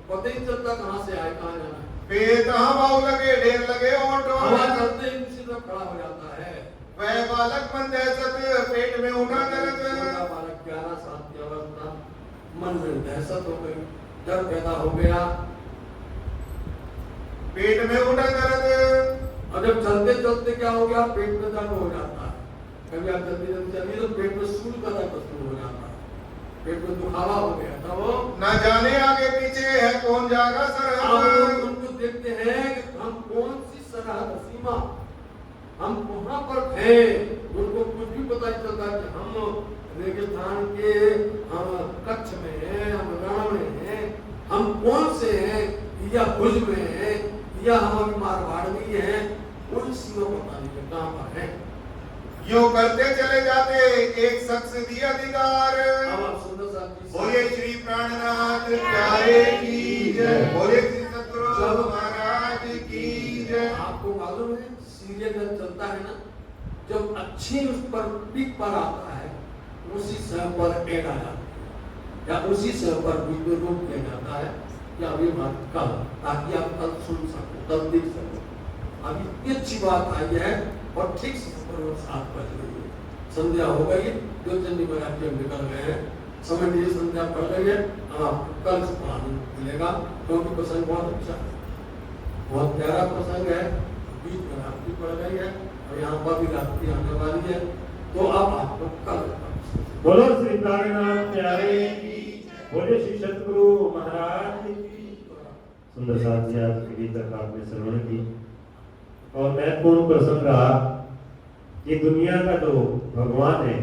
पता ही चलता कहां से आए कहां जाना है। पेट बाहु लगे, ढेर लगे और हवा चलते ही दूसरी तरफ खड़ा हो जाता है। वह बालक मन दहशत पेट में उठा दर्द। बालक 11 साल की अवस्था, मन में दहशत हो गई, डर पैदा हो गया। पेट में उठा दर्द, और जब चलते चलते क्या हो गया, पेट में दर्द हो जाता है। कभी आप जल्दी जल्दी चलिए तो पेट में सूल का दर्द शुरू हो जाता है, पेट में दुखावा हो गया था। वो न जाने आगे पीछे है कौन जागा हम सरहद। उनको देखते हैं कि हम कौन सी सरहद सीमा, हम वहां पर थे, उनको कुछ भी पता नहीं चलता कि हम रेगिस्तान के, हम कच्छ में हैं, हम रण में हैं, हम कौन से हैं, या भुज में हैं, या हम अभी मारवाड़ में हैं, कोई सीमा पता नहीं है कहाँ पर है। यूं करते चले जाते एक शख्स दिया अधिकार। अब आप सुंदर साहब जी बोले श्री प्राणनाथ प्यारे की जय, बोले श्री सतगुरु महाराज की जय। आपको मालूम है सीरियल जब चलता है ना, जब अच्छी उस पर पीक पर आता है, उसी समय पर एड आ जाता है, या उसी समय पर बीच में रोक दिया जाता है कि अभी बात कल, ताकि आप कल सुन सको, कल देख सको। अभी इतनी अच्छी बात आई है और ठीक से 7 बज रही है, संध्या हो गई, दो चंडी महाराज जी निकल गए हैं, समय नीचे संध्या पड़ गई है। आपको कल से आनंद मिलेगा, क्योंकि प्रसंग बहुत अच्छा है, बहुत प्यारा प्रसंग है। बीच में रात्रि पड़ गई है और यहाँ पर भी रात्रि आने वाली है, तो अब आपको कल बोलो श्री प्राणनाथ प्यारे की, बोले श्री सतगुरु महाराज की। सुंदर साथ जी आज की गीता का आपने श्रवण की और महत्वपूर्ण प्रसंग रहा कि दुनिया का जो भगवान है